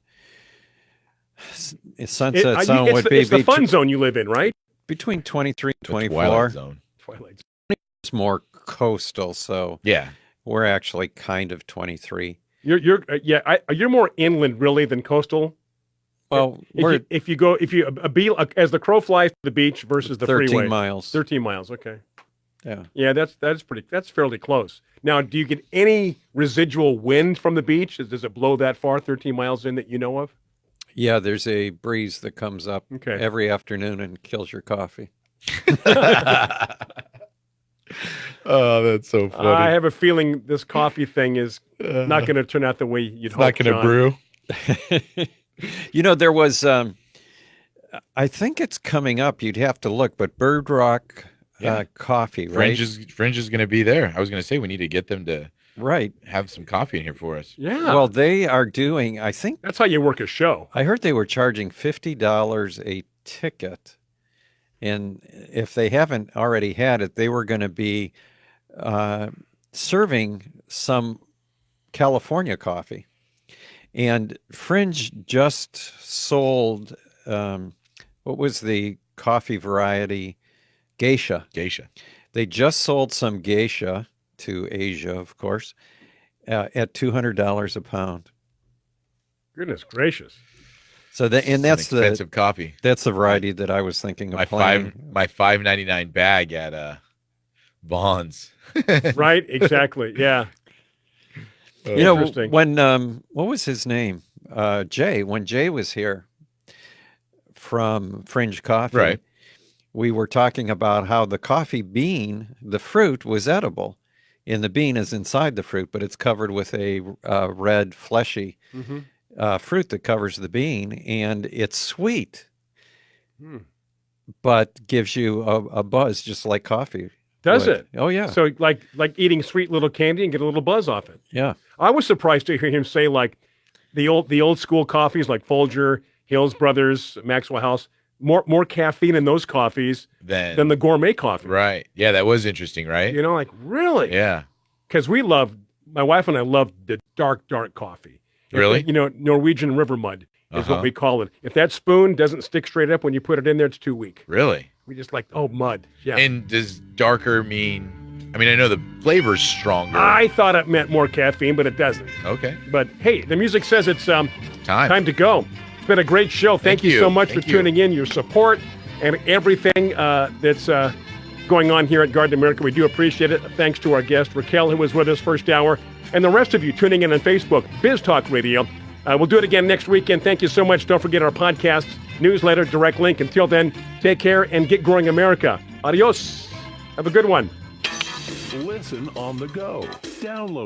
Sunset Zone would be... It's the fun zone you live in, right? Between 23 and 24. Twilight Zone. It's more coastal, so we're actually kind of 23. You're more inland really than coastal. Well, if you as the crow flies to the beach versus the 13 freeway, miles. 13 miles. Okay. Yeah. That's fairly close. Now, do you get any residual wind from the beach? Does it blow that far, 13 miles in, that you know of? Yeah, there's a breeze that comes up every afternoon and kills your coffee. Oh, that's so funny. I have a feeling this coffee thing is not going to turn out the way you'd hope. Not going to brew. There was, I think it's coming up. You'd have to look, but Bird Rock coffee, right? Fringe is going to be there. I was going to say we need to get them to have some coffee in here for us. Yeah. Well, they are doing, I think. That's how you work a show. I heard they were charging $50 a ticket. And if they haven't already had it, they were going to be serving some California coffee. And Fringe just sold, what was the coffee variety, Geisha. Geisha. They just sold some Geisha to Asia, of course, at $200 a pound. Goodness gracious! So that's expensive coffee. That's the variety that I was thinking of My playing. my $5.99 bag at Bonds. Right? Exactly. Yeah. You know, Interesting. when what was his name? Jay. When Jay was here from Fringe Coffee, Right. we were talking about how the coffee bean, the fruit, was edible. And the bean is inside the fruit, but it's covered with a red, fleshy fruit that covers the bean, and it's sweet, but gives you a buzz just like coffee. Does would. it? Oh, yeah. So like eating sweet little candy and get a little buzz off it. Yeah. I was surprised to hear him say like the old school coffees like Folger, Hills Brothers, Maxwell House, more caffeine in those coffees than the gourmet coffee. Right. Yeah, that was interesting, right? You know, like really? Yeah. Because my wife and I love the dark coffee. Really? You know, Norwegian river mud is what we call it. If that spoon doesn't stick straight up when you put it in there, it's too weak. Really? We just like, mud. Yeah. And does darker mean, I mean, I know the flavor's stronger. I thought it meant more caffeine, but it doesn't. Okay. But hey, the music says it's time to go. It's been a great show. Thank you so much for tuning in, your support, and everything that's going on here at Garden America. We do appreciate it. Thanks to our guest, Raquel, who was with us first hour, and the rest of you tuning in on Facebook, Biz Talk Radio. We'll do it again next weekend. Thank you so much. Don't forget our podcasts, newsletter, direct link. Until then, take care and get growing America. Adios. Have a good one. Listen on the go. Download